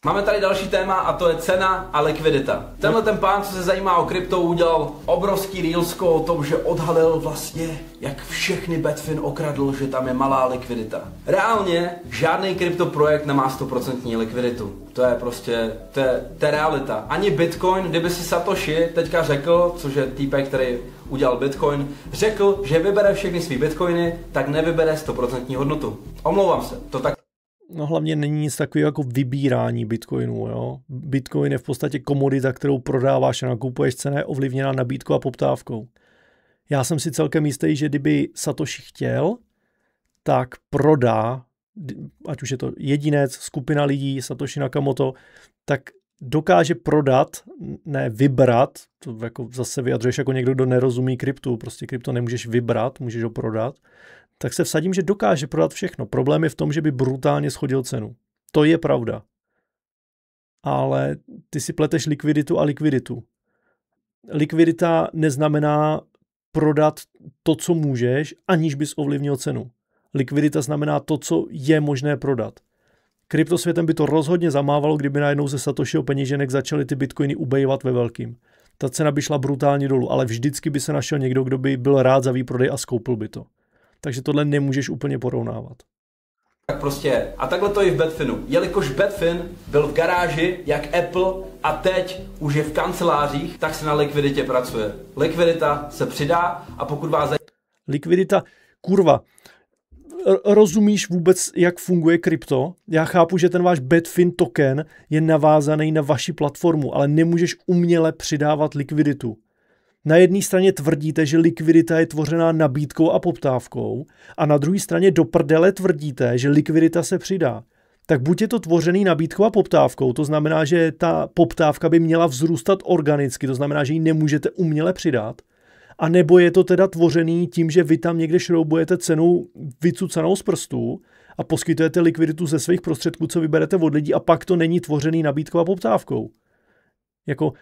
Máme tady další téma a to je cena a likvidita. Tenhle ten pán, co se zajímá o krypto, udělal obrovský reelsko o tom, že odhalil vlastně, jak všechny Betfin okradl, že tam je malá likvidita. Reálně žádný kryptoprojekt nemá 100% likviditu. To je prostě, to je realita. Ani Bitcoin, kdyby si Satoshi teďka řekl, což je týpek, který udělal Bitcoin, řekl, že vybere všechny svý Bitcoiny, tak nevybere 100% hodnotu. Omlouvám se, to tak. No hlavně není nic takového jako vybírání bitcoinů, jo. Bitcoin je v podstatě komodita, kterou prodáváš a nakupuješ, cena je ovlivněná nabídkou a poptávkou. Já jsem si celkem jistý, že kdyby Satoshi chtěl, tak prodá, ať už je to jedinec, skupina lidí, Satoshi Nakamoto, tak dokáže prodat, ne vybrat, to jako zase vyjadřuješ jako někdo, kdo nerozumí kryptu, prostě krypto nemůžeš vybrat, můžeš ho prodat, tak se vsadím, že dokáže prodat všechno. Problém je v tom, že by brutálně shodil cenu. To je pravda. Ale ty si pleteš likviditu a likviditu. Likvidita neznamená prodat to, co můžeš, aniž bys ovlivnil cenu. Likvidita znamená to, co je možné prodat. Kryptosvětem by to rozhodně zamávalo, kdyby najednou ze Satoshiho peněženek začaly ty bitcoiny ubejvat ve velkým. Ta cena by šla brutálně dolů, ale vždycky by se našel někdo, kdo by byl rád za výprodej a skoupil by to. Takže tohle nemůžeš úplně porovnávat. Tak prostě, a takhle to je v Betfinu. Jelikož Betfin byl v garáži, jak Apple, a teď už je v kancelářích, tak se na likviditě pracuje. Likvidita se přidá a pokud vás... Likvidita, kurva, rozumíš vůbec, jak funguje krypto? Já chápu, že ten váš Betfin token je navázaný na vaši platformu, ale nemůžeš uměle přidávat likviditu. Na jedné straně tvrdíte, že likvidita je tvořená nabídkou a poptávkou a na druhé straně do prdele tvrdíte, že likvidita se přidá. Tak buď je to tvořený nabídkou a poptávkou, to znamená, že ta poptávka by měla vzrůstat organicky, to znamená, že ji nemůžete uměle přidat, a nebo je to teda tvořený tím, že vy tam někde šroubujete cenu vycucanou z prstů a poskytujete likviditu ze svých prostředků, co vyberete od lidí, a pak to není tvořený nabídkou a poptávkou. Jako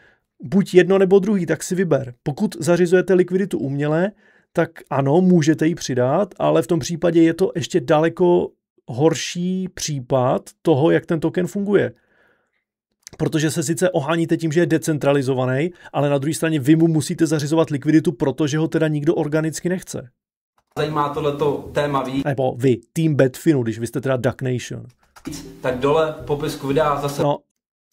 buď jedno nebo druhý, tak si vyber. Pokud zařizujete likviditu uměle, tak ano, můžete ji přidat, ale v tom případě je to ještě daleko horší případ toho, jak ten token funguje. Protože se sice oháníte tím, že je decentralizovaný, ale na druhé straně vy mu musíte zařizovat likviditu, protože ho teda nikdo organicky nechce. Zajímá tohleto téma víc. Nebo vy, Team Betfinu, když vy jste teda Duck Nation. Tak dole v popisku videa zase... No,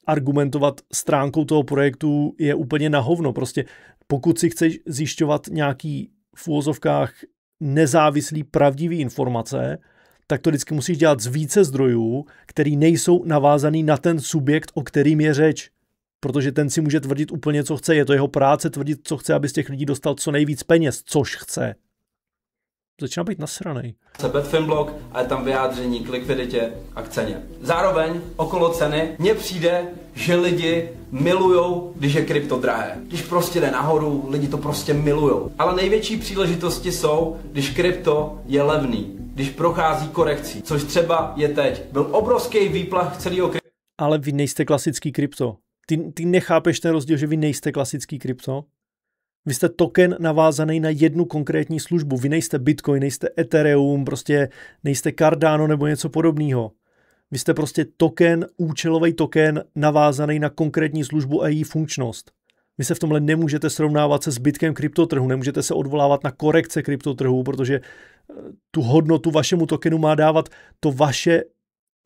argumentovat stránkou toho projektu je úplně na hovno. Prostě pokud si chceš zjišťovat nějaký v úvozovkách nezávislý pravdivý informace, tak to vždycky musíš dělat z více zdrojů, který nejsou navázaný na ten subjekt, o kterým je řeč. Protože ten si může tvrdit úplně, co chce. Je to jeho práce tvrdit, co chce, aby z těch lidí dostal co nejvíc peněz, což chce. Začíná být nasranej. Betfin blog a je tam vyjádření k likviditě a k ceně. Zároveň okolo ceny mně přijde, že lidi milujou, když je krypto drahé. Když prostě jde nahoru, lidi to prostě milujou. Ale největší příležitosti jsou, když krypto je levný, když prochází korekcí, což třeba je teď. Byl obrovský výplach celého krypto. Ale vy nejste klasický krypto. Ty nechápeš ten rozdíl, že vy nejste klasický krypto? Vy jste token navázaný na jednu konkrétní službu. Vy nejste Bitcoin, nejste Ethereum, prostě nejste Cardano nebo něco podobného. Vy jste prostě token, účelový token navázaný na konkrétní službu a její funkčnost. Vy se v tomhle nemůžete srovnávat se zbytkem kryptotrhu, nemůžete se odvolávat na korekce kryptotrhu, protože tu hodnotu vašemu tokenu má dávat to vaše,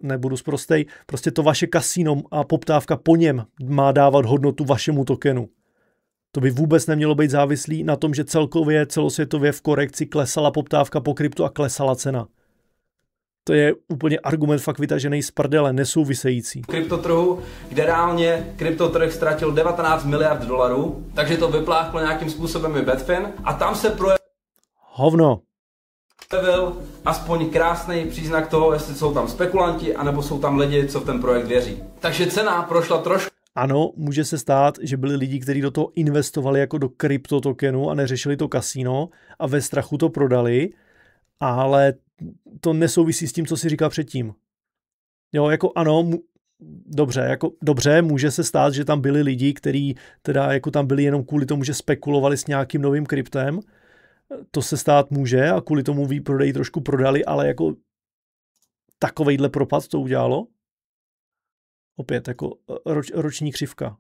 nebudu sprostej, prostě to vaše kasino a poptávka po něm má dávat hodnotu vašemu tokenu. To by vůbec nemělo být závislý na tom, že celkově, celosvětově v korekci klesala poptávka po kryptu a klesala cena. To je úplně argument fakt vytažený z prdele, nesouvisející. Kryptotrhu, kde reálně kryptotrh ztratil 19 miliard dolarů, takže to vypláchlo nějakým způsobem i Betfin a tam se Hovno. projevil aspoň krásný příznak toho, jestli jsou tam spekulanti, anebo jsou tam lidi, co v ten projekt věří. Takže cena prošla trošku. Ano, může se stát, že byli lidi, kteří do toho investovali jako do kryptotokenu a neřešili to kasíno a ve strachu to prodali, ale to nesouvisí s tím, co si říkal předtím. Jo, jako ano, dobře, může se stát, že tam byli lidi, kteří teda jako tam byli jenom kvůli tomu, že spekulovali s nějakým novým kryptem. To se stát může a kvůli tomu výprodej trošku prodali, ale jako takovejhle propad to udělalo. Opět jako roční křivka.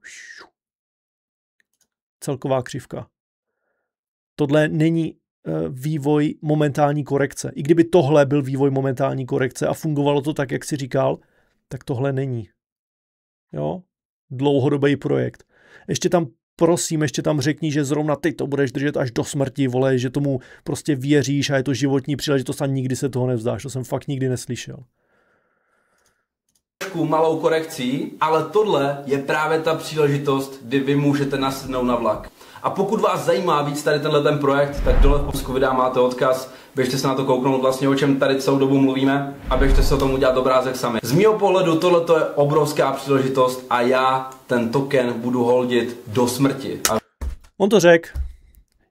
Celková křivka. Tohle není vývoj momentální korekce. I kdyby tohle byl vývoj momentální korekce a fungovalo to tak, jak si říkal, tak tohle není. Jo? Dlouhodobý projekt. Ještě tam řekni, že zrovna ty to budeš držet až do smrti, vole, že tomu prostě věříš a je to životní příležitost a nikdy se toho nevzdáš. To jsem fakt nikdy neslyšel. Malou korekcí, ale tohle je právě ta příležitost, kdy vy můžete nasednout na vlak. A pokud vás zajímá víc tady ten projekt, tak dole v popisku videa máte odkaz, běžte se na to kouknout vlastně, o čem tady celou dobu mluvíme a běžte se o tom udělat obrázek sami. Z mýho pohledu tohle je obrovská příležitost a já ten token budu holdit do smrti. On to řekl.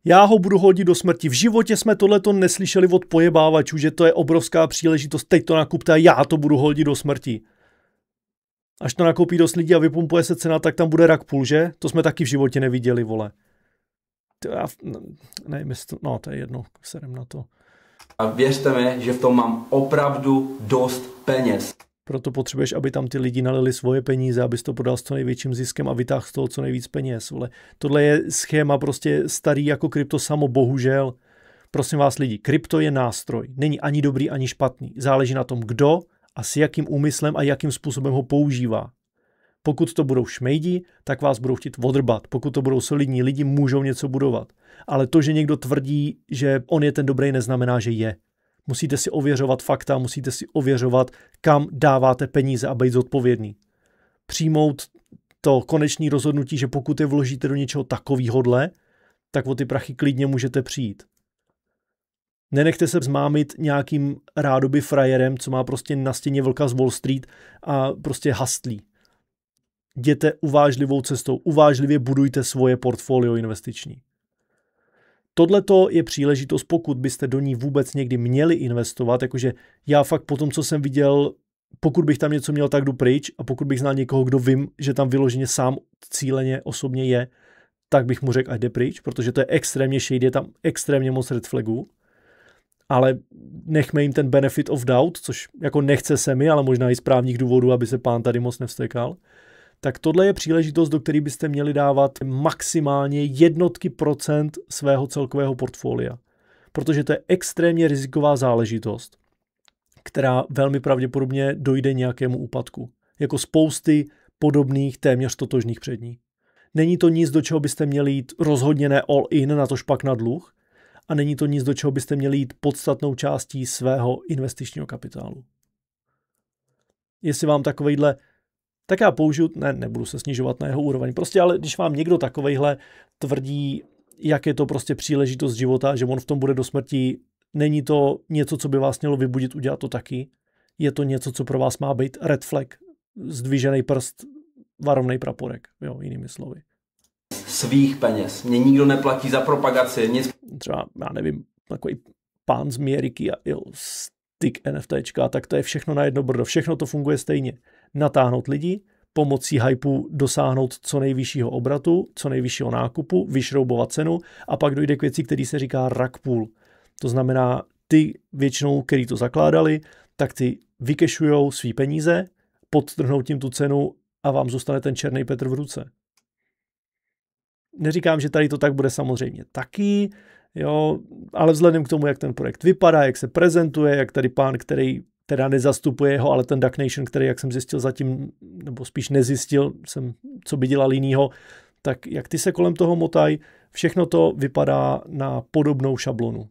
Já ho budu hodit do smrti. V životě jsme tohleto neslyšeli od pojebávačů, že to je obrovská příležitost, teď to nakupte a já to budu hodit do smrti. Až to nakoupí dost lidí a vypumpuje se cena, tak tam bude rug pull, že? To jsme taky v životě neviděli, vole. To je jedno, serem na to. A věřte mi, že v tom mám opravdu dost peněz. Proto potřebuješ, aby tam ty lidi nalili svoje peníze, abys to prodal s co největším ziskem a vytáhl z toho co nejvíc peněz, vole. Tohle je schéma prostě starý jako krypto samo, bohužel. Prosím vás lidi, krypto je nástroj. Není ani dobrý, ani špatný. Záleží na tom, kdo a s jakým úmyslem a jakým způsobem ho používá. Pokud to budou šmejdi, tak vás budou chtít odrbat. Pokud to budou solidní lidi, můžou něco budovat. Ale to, že někdo tvrdí, že on je ten dobrý, neznamená, že je. Musíte si ověřovat fakta, musíte si ověřovat, kam dáváte peníze a být zodpovědný. Přijmout to konečné rozhodnutí, že pokud je vložíte do něčeho takovýhodle, tak o ty prachy klidně můžete přijít. Nenechte se zmámit nějakým rádoby frajerem, co má prostě na stěně vlka z Wall Street a prostě hastlí. Jděte uvážlivou cestou, uvážlivě budujte svoje portfolio investiční. Tohleto je příležitost, pokud byste do ní vůbec někdy měli investovat, jakože já fakt po tom, co jsem viděl, pokud bych tam něco měl, tak jdu pryč a pokud bych znal někoho, kdo vím, že tam vyloženě sám cíleně osobně je, tak bych mu řekl, ať jde pryč, protože to je extrémně shady, je tam extrémně moc red flagů. Ale nechme jim ten benefit of doubt, což jako nechce se mi, ale možná i z právních důvodů, aby se pán tady moc nevstekal. Tak tohle je příležitost, do které byste měli dávat maximálně jednotky procent svého celkového portfolia. Protože to je extrémně riziková záležitost, která velmi pravděpodobně dojde nějakému úpadku. Jako spousty podobných, téměř totožných před ní. Není to nic, do čeho byste měli jít rozhodně ne all in, na to špak na dluh, a není to nic, do čeho byste měli jít podstatnou částí svého investičního kapitálu. Jestli vám takovejhle, tak já použiju, nebudu se snižovat na jeho úroveň, prostě, ale když vám někdo takovejhle tvrdí, jak je to prostě příležitost života, že on v tom bude do smrti, není to něco, co by vás mělo vybudit, udělat to taky. Je to něco, co pro vás má být red flag, zdvižený prst, varovnej praporek, jo, jinými slovy. Svých peněz. Mě nikdo neplatí za propagaci, nic. Třeba, já nevím, takový pán z Měriky a stick NFTčka, tak to je všechno na jedno brdo. Všechno to funguje stejně. Natáhnout lidi, pomocí hypeu dosáhnout co nejvyššího obratu, co nejvyššího nákupu, vyšroubovat cenu a pak dojde k věci, který se říká rug pull. To znamená, ty většinou, který to zakládali, tak ty vykešujou svý peníze, podtrhnou tím tu cenu a vám zůstane ten černý Petr v ruce. Neříkám, že tady to tak bude samozřejmě taky, jo, ale vzhledem k tomu, jak ten projekt vypadá, jak se prezentuje, jak tady pán, který teda nezastupuje ho, ale ten Duck Nation, který, jak jsem zjistil zatím, nebo spíš nezjistil jsem, co by dělal jinýho, tak jak ty se kolem toho motají, všechno to vypadá na podobnou šablonu.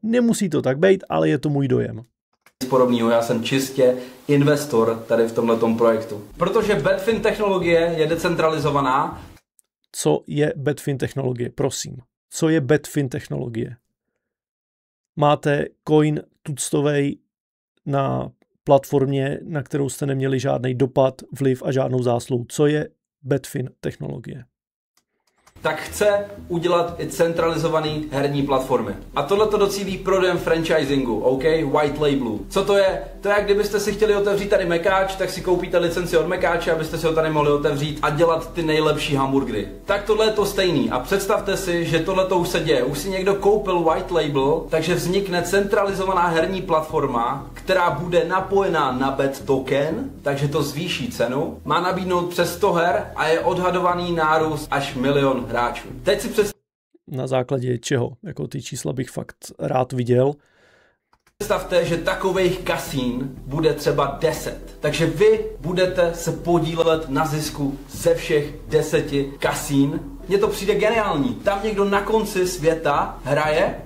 Nemusí to tak být, ale je to můj dojem. Podobného, já jsem čistě investor tady v tomhletom projektu. Protože Betfin technologie je decentralizovaná. Co je Betfin technologie? Prosím. Co je Betfin technologie? Máte coin tuctovej na platformě, na kterou jste neměli žádný dopad, vliv a žádnou zásluhu. Co je Betfin technologie? Tak chce udělat i centralizovaný herní platformy. A tohle to docílí prodejem franchisingu, OK? White labelu. Co to je? To je, jak kdybyste si chtěli otevřít tady mekáč, tak si koupíte licenci od mekáče, abyste si ho tady mohli otevřít a dělat ty nejlepší hamburgery. Tak tohle je to stejný. A představte si, že tohle to už se děje. Už si někdo koupil white label, takže vznikne centralizovaná herní platforma, která bude napojená na Bet token, takže to zvýší cenu. Má nabídnout přes 100 her a je odhadovaný nárůst až 1 milion hráčů. Teď si na základě čeho? Jako ty čísla bych fakt rád viděl. Představte, že takových kasín bude třeba 10. Takže vy budete se podílet na zisku ze všech 10 kasín. Mně to přijde geniální. Tam někdo na konci světa hraje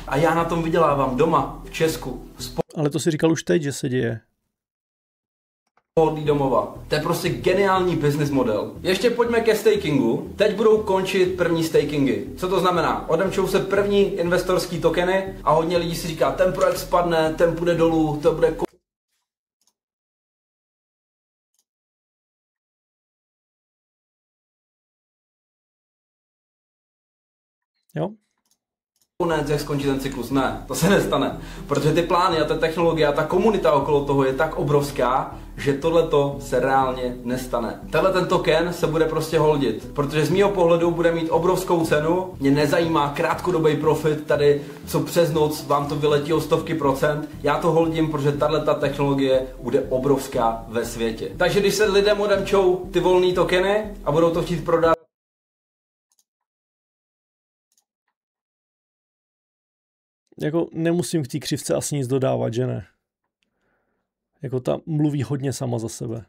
a já na tom vydělávám doma v Česku. Ale to si říkal už teď, že se děje. Pohodlí domova. To je prostě geniální business model. Ještě pojďme ke stakingu. Teď budou končit první stakingy. Co to znamená? Odemčou se první investorský tokeny a hodně lidí si říká, ten projekt spadne, ten půjde dolů, to bude Jo? konec, jak skončí ten cyklus. Ne, to se nestane. Protože ty plány a ta technologie a ta komunita okolo toho je tak obrovská, že tohleto se reálně nestane. Tenhle ten token se bude prostě holdit, protože z mýho pohledu bude mít obrovskou cenu. Mě nezajímá krátkodobý profit tady, co přes noc vám to vyletí o stovky procent. Já to holdím, protože tato technologie bude obrovská ve světě. Takže když se lidem odemčou ty volné tokeny a budou to chtít prodat, jako nemusím k té křivce asi nic dodávat, že ne? Jako ta mluví hodně sama za sebe.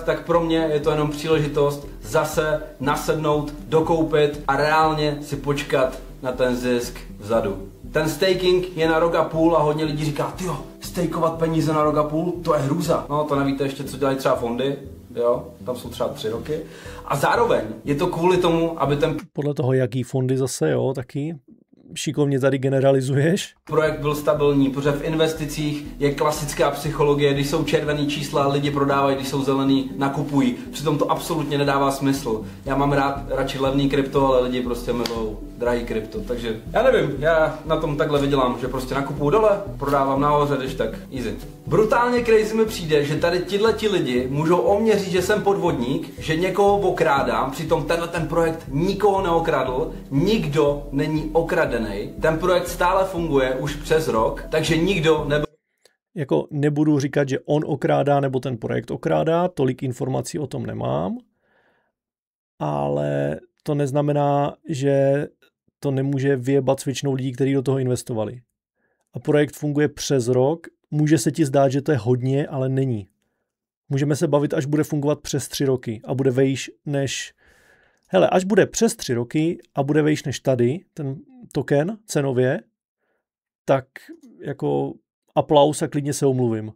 Tak pro mě je to jenom příležitost zase nasednout, dokoupit a reálně si počkat na ten zisk vzadu. Ten staking je na rok a půl a hodně lidí říká, tyjo, stakeovat peníze na rok a půl, to je hrůza. No to nevíte ještě, co dělají třeba fondy, jo, tam jsou třeba 3 roky. A zároveň je to kvůli tomu, aby ten podle toho, jaký fondy zase, jo, taky šikovně tady generalizuješ. Projekt byl stabilní, protože v investicích je klasická psychologie, když jsou červený čísla, lidi prodávají, když jsou zelený, nakupují. Přitom to absolutně nedává smysl. Já mám radši levný krypto, ale lidi prostě milují drahý krypto. Takže já nevím, já na tom takhle vydělám, že prostě nakupuju dole, prodávám nahoře, když tak easy. Brutálně crazy mi přijde, že tady tihleti lidi můžou o mě říct, že jsem podvodník, že někoho okrádám, přitom ten projekt nikoho neokradl, nikdo není okradený. Ten projekt stále funguje už přes rok, takže nikdo nebyl. Jako nebudu říkat, že on okrádá nebo ten projekt okrádá, tolik informací o tom nemám, ale to neznamená, že to nemůže vyjebat s většinou lidí, kteří do toho investovali. A projekt funguje přes rok, může se ti zdát, že to je hodně, ale není. Můžeme se bavit, až bude fungovat přes 3 roky a bude vejš než... Hele, až bude přes 3 roky a bude vejš než tady, ten token cenově, tak jako aplaus a klidně se omluvím.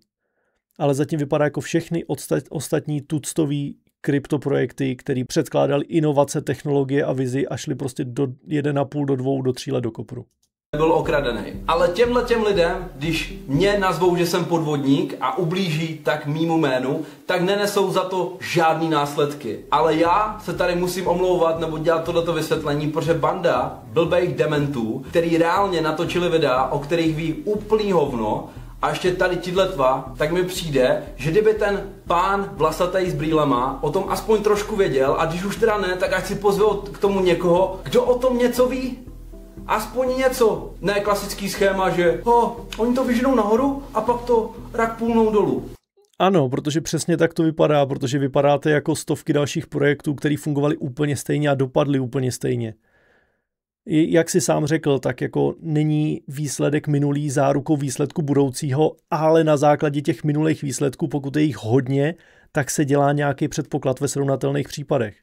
Ale zatím vypadá jako všechny ostatní tuctový kryptoprojekty, který předkládali inovace, technologie a vizi a šli prostě do 1,5, do 2, do 3 let do kopru. Byl okradený. Ale těm lidem, když mě nazvou, že jsem podvodník a ublíží tak mýmu jménu, tak nenesou za to žádný následky. Ale já se tady musím omlouvat nebo dělat tohleto vysvětlení, protože banda blbejch dementů, který reálně natočili videa, o kterých ví úplný hovno, a ještě tady dva, tak mi přijde, že kdyby ten pán vlasatý s brýlema o tom aspoň trošku věděl, a když už teda ne, tak ať si pozve k tomu někoho, kdo o tom něco ví. Aspoň něco. Ne klasický schéma, že oni to vyženou nahoru a pak to rak půlnou dolů. Ano, protože přesně tak to vypadá, protože vypadáte jako stovky dalších projektů, které fungovaly úplně stejně a dopadly úplně stejně. Jak si sám řekl, tak jako není výsledek minulý zárukou výsledku budoucího, ale na základě těch minulých výsledků, pokud je jich hodně, tak se dělá nějaký předpoklad ve srovnatelných případech.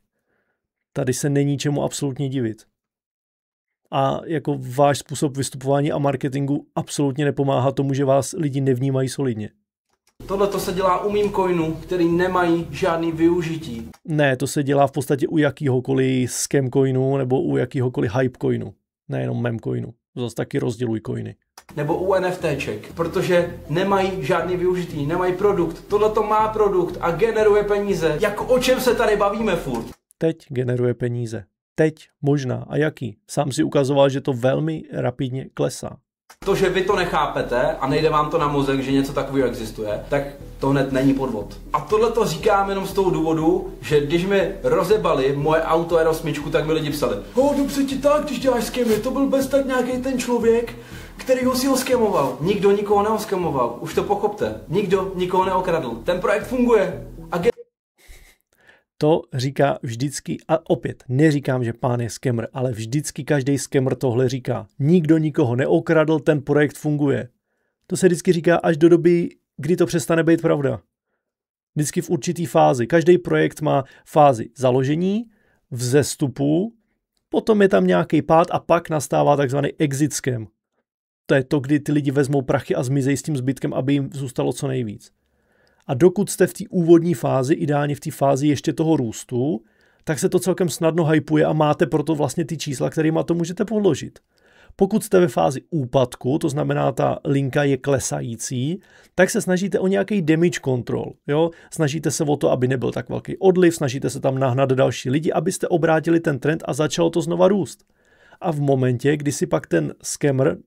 Tady se není čemu absolutně divit. A jako váš způsob vystupování a marketingu absolutně nepomáhá tomu, že vás lidi nevnímají solidně. Tohle to se dělá u meme coinů, který nemají žádný využití. Ne, to se dělá v podstatě u jakýhokoliv scam coinu nebo u jakýhokoliv hype coinu. Nejenom meme coinu. Zase taky rozděluj coiny. Nebo u NFTček, protože nemají žádný využití, nemají produkt. Tohle to má produkt a generuje peníze. Jako o čem se tady bavíme furt? Teď generuje peníze. Teď možná. A jaký? Sám si ukazoval, že to velmi rapidně klesá. To, že vy to nechápete a nejde vám to na mozek, že něco takového existuje, tak to hned není podvod. A tohle to říkám jenom z toho důvodu, že když mi rozebali moje auto R8, tak mi lidi psali: dobře ti tak, když děláš skemy, to byl bez tak nějaký ten člověk, který ho si ho skemoval. Nikdo nikoho neoskemoval, už to pochopte. Nikdo nikoho neokradl. Ten projekt funguje. To říká vždycky, a opět neříkám, že pán je scammer, ale vždycky každý scammer tohle říká. Nikdo nikoho neokradl, ten projekt funguje. To se vždycky říká až do doby, kdy to přestane být pravda. Vždycky v určitý fázi. Každý projekt má fázi založení, vzestupu, potom je tam nějaký pád a pak nastává takzvaný exit scam. To je to, kdy ty lidi vezmou prachy a zmizejí s tím zbytkem, aby jim zůstalo co nejvíc. A dokud jste v té úvodní fázi, ideálně v té fázi ještě toho růstu, tak se to celkem snadno hypuje a máte proto vlastně ty čísla, kterýma to můžete podložit. Pokud jste ve fázi úpadku, to znamená ta linka je klesající, tak se snažíte o nějaký damage control. Jo? Snažíte se o to, aby nebyl tak velký odliv, snažíte se tam nahnat další lidi, abyste obrátili ten trend a začalo to znova růst. A v momentě, kdy si pak ten scammer,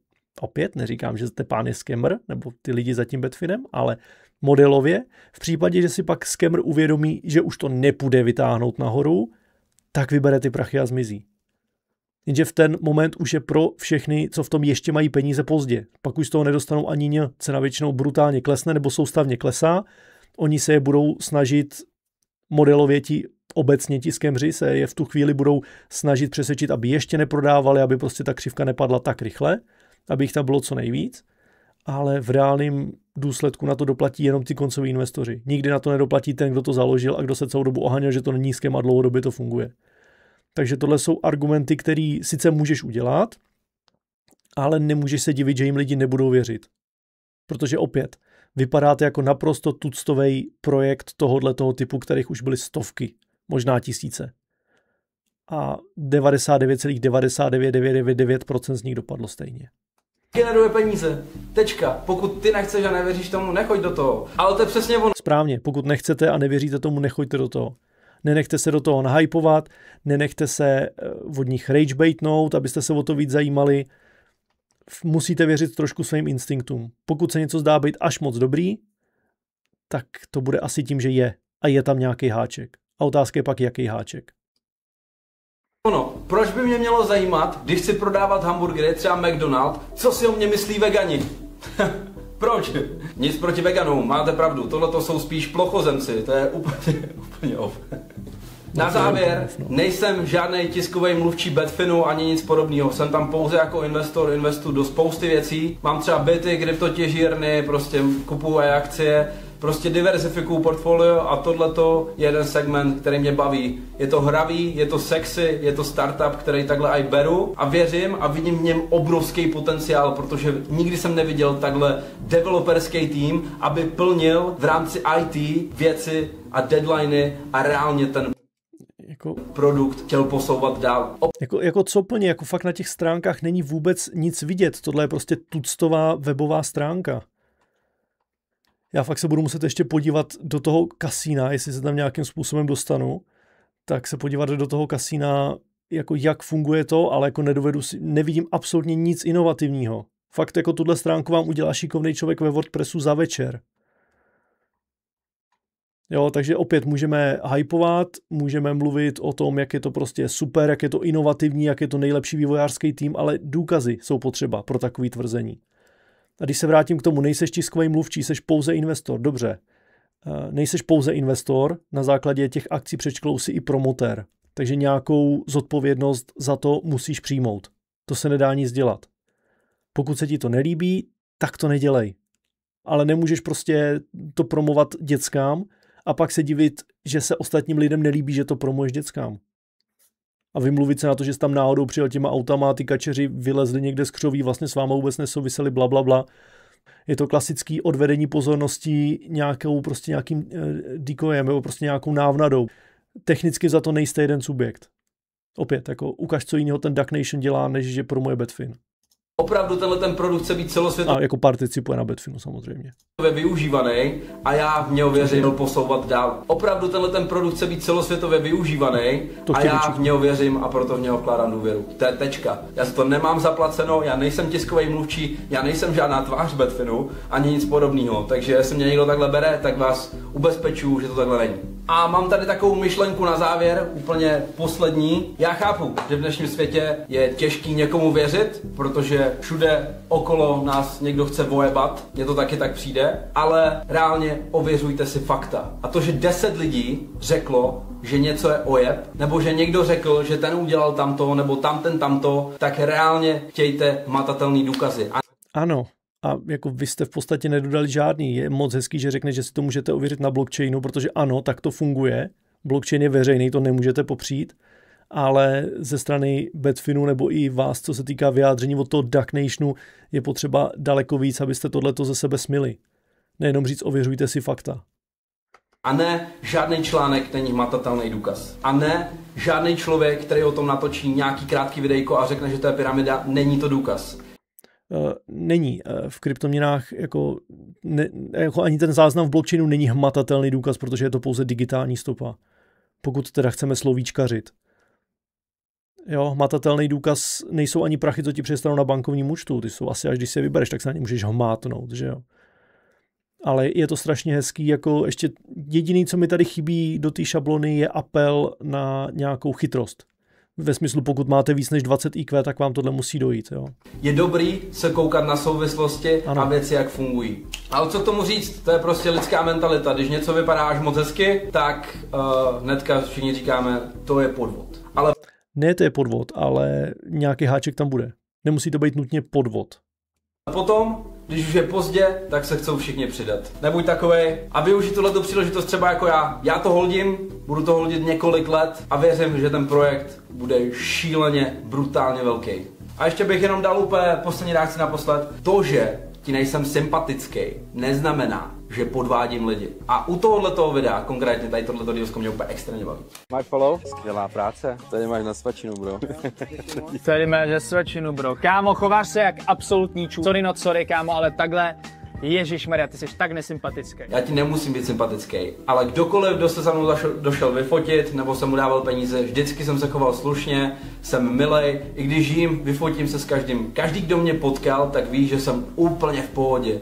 opět neříkám, že jste pán je scammer, nebo ty lidi za tím Betfinem, ale modelově, v případě, že si pak scammer uvědomí, že už to nepůjde vytáhnout nahoru, tak vybere ty prachy a zmizí. Jenže v ten moment už je pro všechny, co v tom ještě mají peníze, pozdě. Pak už z toho nedostanou ani ně. Cena většinou brutálně klesne nebo soustavně klesá. Oni se je budou snažit modelově obecně ti scamři se je v tu chvíli budou snažit přesvědčit, aby ještě neprodávali, aby prostě ta křivka nepadla tak rychle, aby jich tam bylo co nejvíc. Ale v reálném důsledku na to doplatí jenom ty koncoví investoři. Nikdy na to nedoplatí ten, kdo to založil a kdo se celou dobu oháněl, že to není scam a dlouhodobě to funguje. Takže tohle jsou argumenty, které sice můžeš udělat, ale nemůžeš se divit, že jim lidi nebudou věřit. Protože opět, vypadáte jako naprosto tuctovej projekt tohoto typu, kterých už byly stovky, možná tisíce. A 99,99999% z nich dopadlo stejně. Generuje peníze. Tečka. Pokud ty nechceš a nevěříš tomu, nechoď do toho. Ale to je přesně ono. Správně, pokud nechcete a nevěříte tomu, nechoďte do toho. Nenechte se do toho nahypovat, nenechte se od nich ragebaitnout, abyste se o to víc zajímali. Musíte věřit trošku svým instinktům. Pokud se něco zdá být až moc dobrý, tak to bude asi tím, že je. A je tam nějaký háček. A otázka je pak, jaký háček. Proč by mě mělo zajímat, když chci prodávat hamburgery, třeba McDonald's, co si o mě myslí vegani? Proč? Nic proti veganům, máte pravdu, tohle jsou spíš plochozemci, to je úplně off. Na závěr, nejsem žádný tiskový mluvčí Betfinu ani nic podobného, jsem tam pouze jako investor, investuju do spousty věcí, mám třeba byty, kryptotěžírny, prostě kupuju akcie, prostě diverzifikuju portfolio a tohleto je jeden segment, který mě baví. Je to hravý, je to sexy, je to startup, který takhle aj beru a věřím a vidím v něm obrovský potenciál, protože nikdy jsem neviděl takhle developerský tým, aby plnil v rámci IT věci a deadliny a reálně ten produkt chtěl posouvat dál. Jako co plně, jako fakt na těch stránkách není vůbec nic vidět. Tohle je prostě tuctová webová stránka. Já fakt se budu muset ještě podívat do toho kasína, jestli se tam nějakým způsobem dostanu, tak se podívat do toho kasína, jako jak funguje to, ale jako nevidím absolutně nic inovativního. Fakt jako tuhle stránku vám udělá šikovný člověk ve WordPressu za večer. Jo, takže opět můžeme hypovat, můžeme mluvit o tom, jak je to prostě super, jak je to inovativní, jak je to nejlepší vývojářský tým, ale důkazy jsou potřeba pro takové tvrzení. A když se vrátím k tomu, nejseš tiskový mluvčí, seš pouze investor, dobře. Nejseš pouze investor, na základě těch akcí přečklou si i promotér. Takže nějakou zodpovědnost za to musíš přijmout. To se nedá nic dělat. Pokud se ti to nelíbí, tak to nedělej. Ale nemůžeš prostě to promovat dětskám a pak se divit, že se ostatním lidem nelíbí, že to promuješ dětskám. A vymluvit se na to, že jsi tam náhodou přijel těma autama a ty kačeři vylezli někde z křoví, vlastně s váma vůbec nesouviseli, blablabla. Je to klasický odvedení pozornosti nějakým decoyem nebo prostě nějakou návnadou. Technicky za to nejste jeden subjekt. Opět, jako ukaž, co jiného ten Duck Nation dělá, než že promuje Badfin. Opravdu ten produkt chce být celosvětově. A jako participuje na Badfinu samozřejmě. Využívaný a já v něho věřím posouvat dál. Opravdu ten produkt chce být celosvětově využívaný a já v něho věřím a proto v něho vkládám důvěru. To je tečka. Já si to nemám zaplaceno, já nejsem tiskový mluvčí, já nejsem žádná tvář Badfinu ani nic podobného. Takže jestli mě někdo takhle bere, tak vás ubezpečuju, že to takhle není. A mám tady takovou myšlenku na závěr, úplně poslední. Já chápu, že v dnešním světě je těžký někomu věřit, protože všude okolo nás někdo chce vojebat, mně to taky tak přijde, ale reálně ověřujte si fakta. A to, že 10 lidí řeklo, že něco je ojeb, nebo že někdo řekl, že ten udělal tamto, nebo tamto, tak reálně chtějte hmatatelný důkazy. Ano. A jako vy jste v podstatě nedodali žádný. Je moc hezký, že řekne, že si to můžete ověřit na blockchainu, protože ano, tak to funguje. Blockchain je veřejný, to nemůžete popřít. Ale ze strany Badfinu nebo i vás, co se týká vyjádření od toho Duck Nationu, je potřeba daleko víc, abyste tohleto ze sebe smyli. Nejenom říct, ověřujte si fakta. A ne, žádný článek není hmatatelný důkaz. A ne, žádný člověk, který o tom natočí nějaký krátký videjko a řekne, že to je pyramida, není to důkaz. Není. V kryptoměnách jako ani ten záznam v blockchainu není hmatatelný důkaz, protože je to pouze digitální stopa. Pokud teda chceme slovíčkařit. Jo, hmatatelný důkaz nejsou ani prachy, co ti přestanou na bankovním účtu. Ty jsou asi, až když si je vybereš, tak se na ně můžeš hmátnout, že jo. Ale je to strašně hezký, jako ještě jediný, co mi tady chybí do té šablony, je apel na nějakou chytrost. Ve smyslu, pokud máte víc než 20 IQ, tak vám tohle musí dojít. Jo. Je dobrý se koukat na souvislosti a věci, jak fungují. Ale co k tomu říct? To je prostě lidská mentalita. Když něco vypadá až moc hezky, tak hnedka všichni říkáme, to je podvod. Ale ne, to je podvod, ale nějaký háček tam bude. Nemusí to být nutně podvod. Potom, když už je pozdě, tak se chcou všichni přidat. Nebuď takovej a využij tuhletu příležitost třeba jako já. Já to holdím, budu to holdit několik let a věřím, že ten projekt bude šíleně, brutálně velký. A ještě bych jenom dal úplně poslední reakci naposled. To, že ti nejsem sympatický, neznamená, že podvádím lidi. A u tohoto videa, konkrétně tady tohleto dílsko mě úplně extrémně baví. Máš follow? Skvělá práce. Tady máš na svačinu, bro. Tady máš na svačinu, bro. Kámo, chováš se jak absolutní čů. Sorry, kámo, ale takhle, ježišmarja, ty jsi tak nesympatický. Já ti nemusím být sympatický, ale kdokoliv, kdo se za mnou došel vyfotit, nebo jsem mu dával peníze, vždycky jsem se choval slušně, jsem milej, i když jim, vyfotím se s každým. Každý, kdo mě potkal, tak ví, že jsem úplně v pohodě.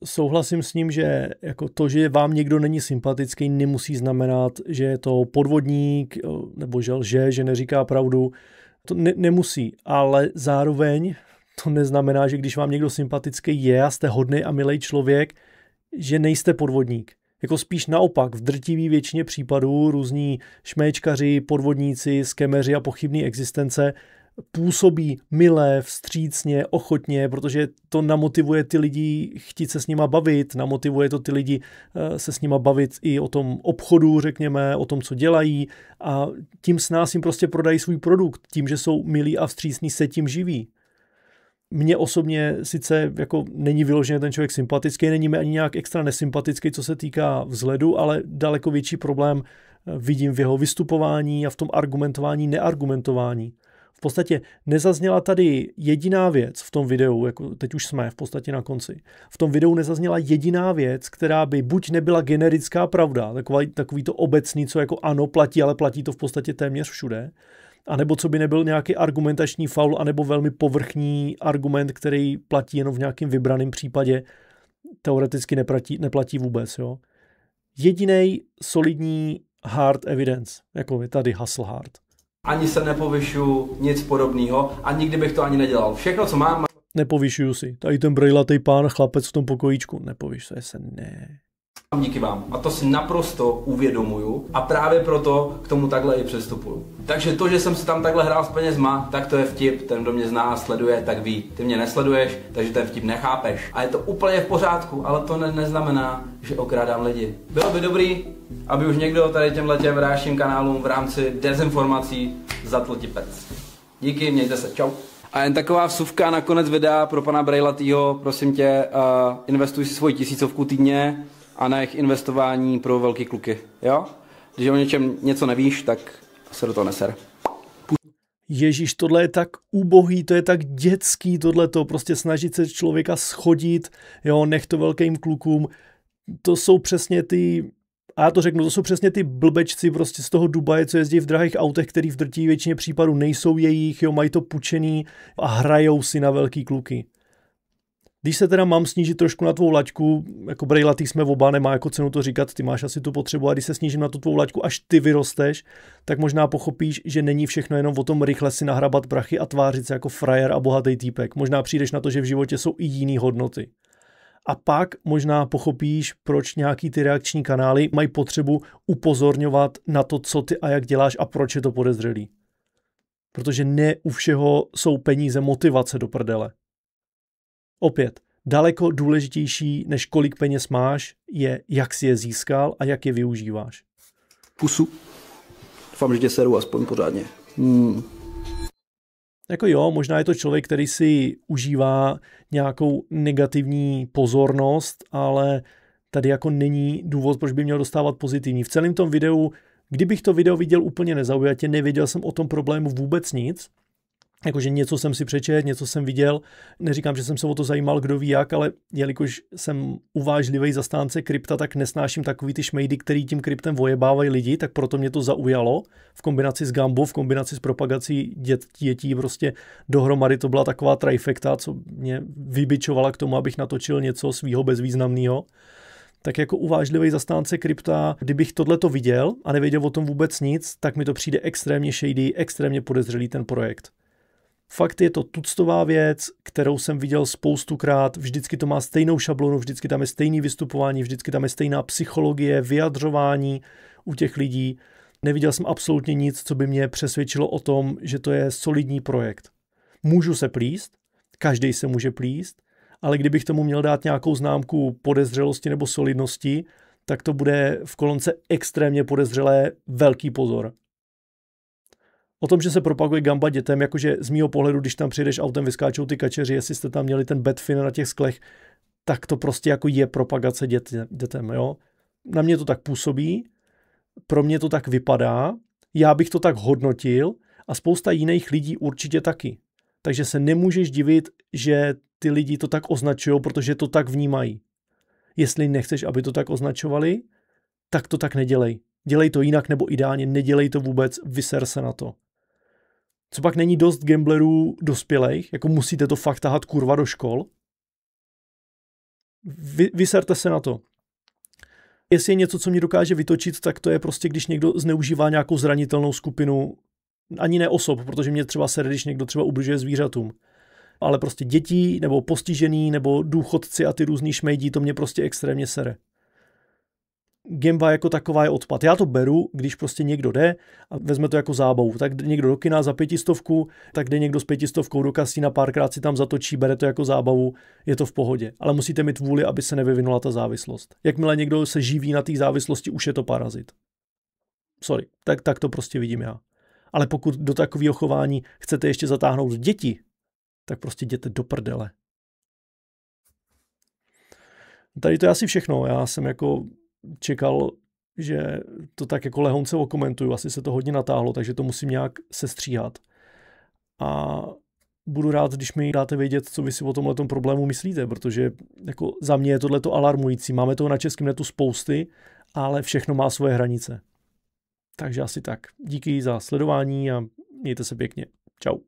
Souhlasím s ním, že jako to, že vám někdo není sympatický, nemusí znamenat, že je to podvodník, nebo že lže, že neříká pravdu. To nemusí, ale zároveň to neznamená, že když vám někdo sympatický je a jste hodný a milej člověk, že nejste podvodník. Jako spíš naopak, v drtivé většině případů různí šméčkaři, podvodníci, skemeři a pochybné existence působí milé, vstřícně, ochotně, protože to namotivuje ty lidi chtít se s nima bavit, namotivuje to ty lidi se s nima bavit i o tom obchodu, řekněme, o tom, co dělají a tím s nás jim prostě prodají svůj produkt. Tím, že jsou milí a vstřícní, se tím živí. Mně osobně sice jako není vyloženě ten člověk sympatický, není mi ani nějak extra nesympatický, co se týká vzhledu, ale daleko větší problém vidím v jeho vystupování a v tom argumentování, neargumentování. V podstatě nezazněla tady jediná věc v tom videu, jako teď už jsme v podstatě na konci. V tom videu nezazněla jediná věc, která by buď nebyla generická pravda, takový to obecný, co jako ano platí, ale platí to v podstatě téměř všude, anebo co by nebyl nějaký argumentační faul, anebo velmi povrchní argument, který platí jenom v nějakém vybraném případě, teoreticky neplatí vůbec. Jo. Jedinej solidní hard evidence, jako je tady Hustle Hard. Ani se nepovyšuju, nic podobného a nikdy bych to ani nedělal. Všechno, co mám... Nepovyšuju si. Tady ten brejlatý pán, chlapec v tom pokojíčku. Nepovyšuje se, ne. Díky vám. A to si naprosto uvědomuju a právě proto k tomu takhle i přistupuju. Takže to, že jsem si tam takhle hrál s penězma, tak to je vtip. Ten, kdo mě zná a sleduje, tak ví. Ty mě nesleduješ, takže ten vtip nechápeš. A je to úplně v pořádku, ale to neznamená, že okrádám lidi. Bylo by dobrý, aby už někdo tady těmhletěm reakčním kanálům v rámci dezinformací zatl ti pec. Díky, mějte se, čau. A jen taková vsuvka na konec videa pro pana Brejlatýho, prosím tě, investuj si svoji 1000 týdně a nech investování pro velký kluky, jo? Když o něčem něco nevíš, tak se do toho neser. Ježíš, tohle je tak ubohý, to je tak dětský, tohleto, prostě snažit se člověka schodit, jo, nech to velkým klukům, to jsou přesně ty, a já to řeknu, to jsou přesně ty blbečci prostě z toho Dubaje, co jezdí v drahých autech, který v drtí většině případů nejsou jejich, jo, mají to půjčený a hrajou si na velký kluky. Když se teda mám snížit trošku na tvou laťku, jako Brejlatý jsme oba, nemá jako cenu to říkat, ty máš asi tu potřebu, a když se snížím na tu tvou laťku, až ty vyrosteš, tak možná pochopíš, že není všechno jenom o tom rychle si nahrabat prachy a tvářit se jako frajer a bohatý týpek. Možná přijdeš na to, že v životě jsou i jiný hodnoty. A pak možná pochopíš, proč nějaký ty reakční kanály mají potřebu upozorňovat na to, co ty a jak děláš a proč je to podezřelý. Protože ne u všeho jsou peníze motivace do prdele. Opět, daleko důležitější, než kolik peněz máš, je, jak si je získal a jak je využíváš. Pusu. Doufám, že tě seru aspoň pořádně. Jako jo, možná je to člověk, který si užívá nějakou negativní pozornost, ale tady jako není důvod, proč by měl dostávat pozitivní. V celém tom videu, kdybych to video viděl úplně nezaujatě, nevěděl jsem o tom problému vůbec nic, jakože něco jsem si přečet, něco jsem viděl, neříkám, že jsem se o to zajímal, kdo ví jak, ale jelikož jsem uvážlivý zastánce krypta, tak nesnáším takový ty šmejdy, který tím kryptem vojebávají lidi, tak proto mě to zaujalo v kombinaci s Gambou, v kombinaci s propagací dětí, prostě dohromady to byla taková trifecta, co mě vybičovala k tomu, abych natočil něco svýho bezvýznamného. Tak jako uvážlivý zastánce krypta, kdybych tohleto viděl a nevěděl o tom vůbec nic, tak mi to přijde extrémně shady, extrémně podezřelý ten projekt. Fakt je to tuctová věc, kterou jsem viděl spoustukrát, vždycky to má stejnou šablonu, vždycky tam je stejný vystupování, vždycky tam je stejná psychologie, vyjadřování u těch lidí. Neviděl jsem absolutně nic, co by mě přesvědčilo o tom, že to je solidní projekt. Můžu se plíst, každý se může plíst, ale kdybych tomu měl dát nějakou známku podezřelosti nebo solidnosti, tak to bude v kolonce extrémně podezřelé, velký pozor. O tom, že se propaguje Gamba dětem, jakože z mýho pohledu, když tam přijdeš autem, vyskáčou ty kačeři, jestli jste tam měli ten bedfin na těch sklech, tak to prostě jako je propagace dětem, jo. Na mě to tak působí, pro mě to tak vypadá, já bych to tak hodnotil a spousta jiných lidí určitě taky. Takže se nemůžeš divit, že ty lidi to tak označují, protože to tak vnímají. Jestli nechceš, aby to tak označovali, tak to tak nedělej. Dělej to jinak nebo ideálně nedělej to vůbec, vyser se na to. Co pak není dost gamblerů dospělejch, jako musíte to fakt tahat kurva do škol? Vyserte se na to. Jestli je něco, co mě dokáže vytočit, tak to je prostě, když někdo zneužívá nějakou zranitelnou skupinu, ani ne osob, protože mě třeba sere, když někdo třeba ubližuje zvířatům. Ale prostě dětí, nebo postižený, nebo důchodci a ty různý šmejdí, to mě prostě extrémně sere. Gamba jako taková je odpad. Já to beru, když prostě někdo jde a vezme to jako zábavu. Tak jde někdo do kina za 500, tak jde někdo s 500 do kasína, párkrát si tam zatočí, bere to jako zábavu, je to v pohodě. Ale musíte mít vůli, aby se nevyvinula ta závislost. Jakmile někdo se živí na té závislosti, už je to parazit. Sorry, tak to prostě vidím já. Ale pokud do takového chování chcete ještě zatáhnout děti, tak prostě jděte do prdele. Tady to je asi všechno. Já jsem jako čekal, že to tak jako lehonce okomentuju. Asi se to hodně natáhlo, takže to musím nějak sestříhat. A budu rád, když mi dáte vědět, co vy si o tomhletom problému myslíte, protože jako za mě je tohleto alarmující. Máme toho na českém netu spousty, ale všechno má svoje hranice. Takže asi tak. Díky za sledování a mějte se pěkně. Čau.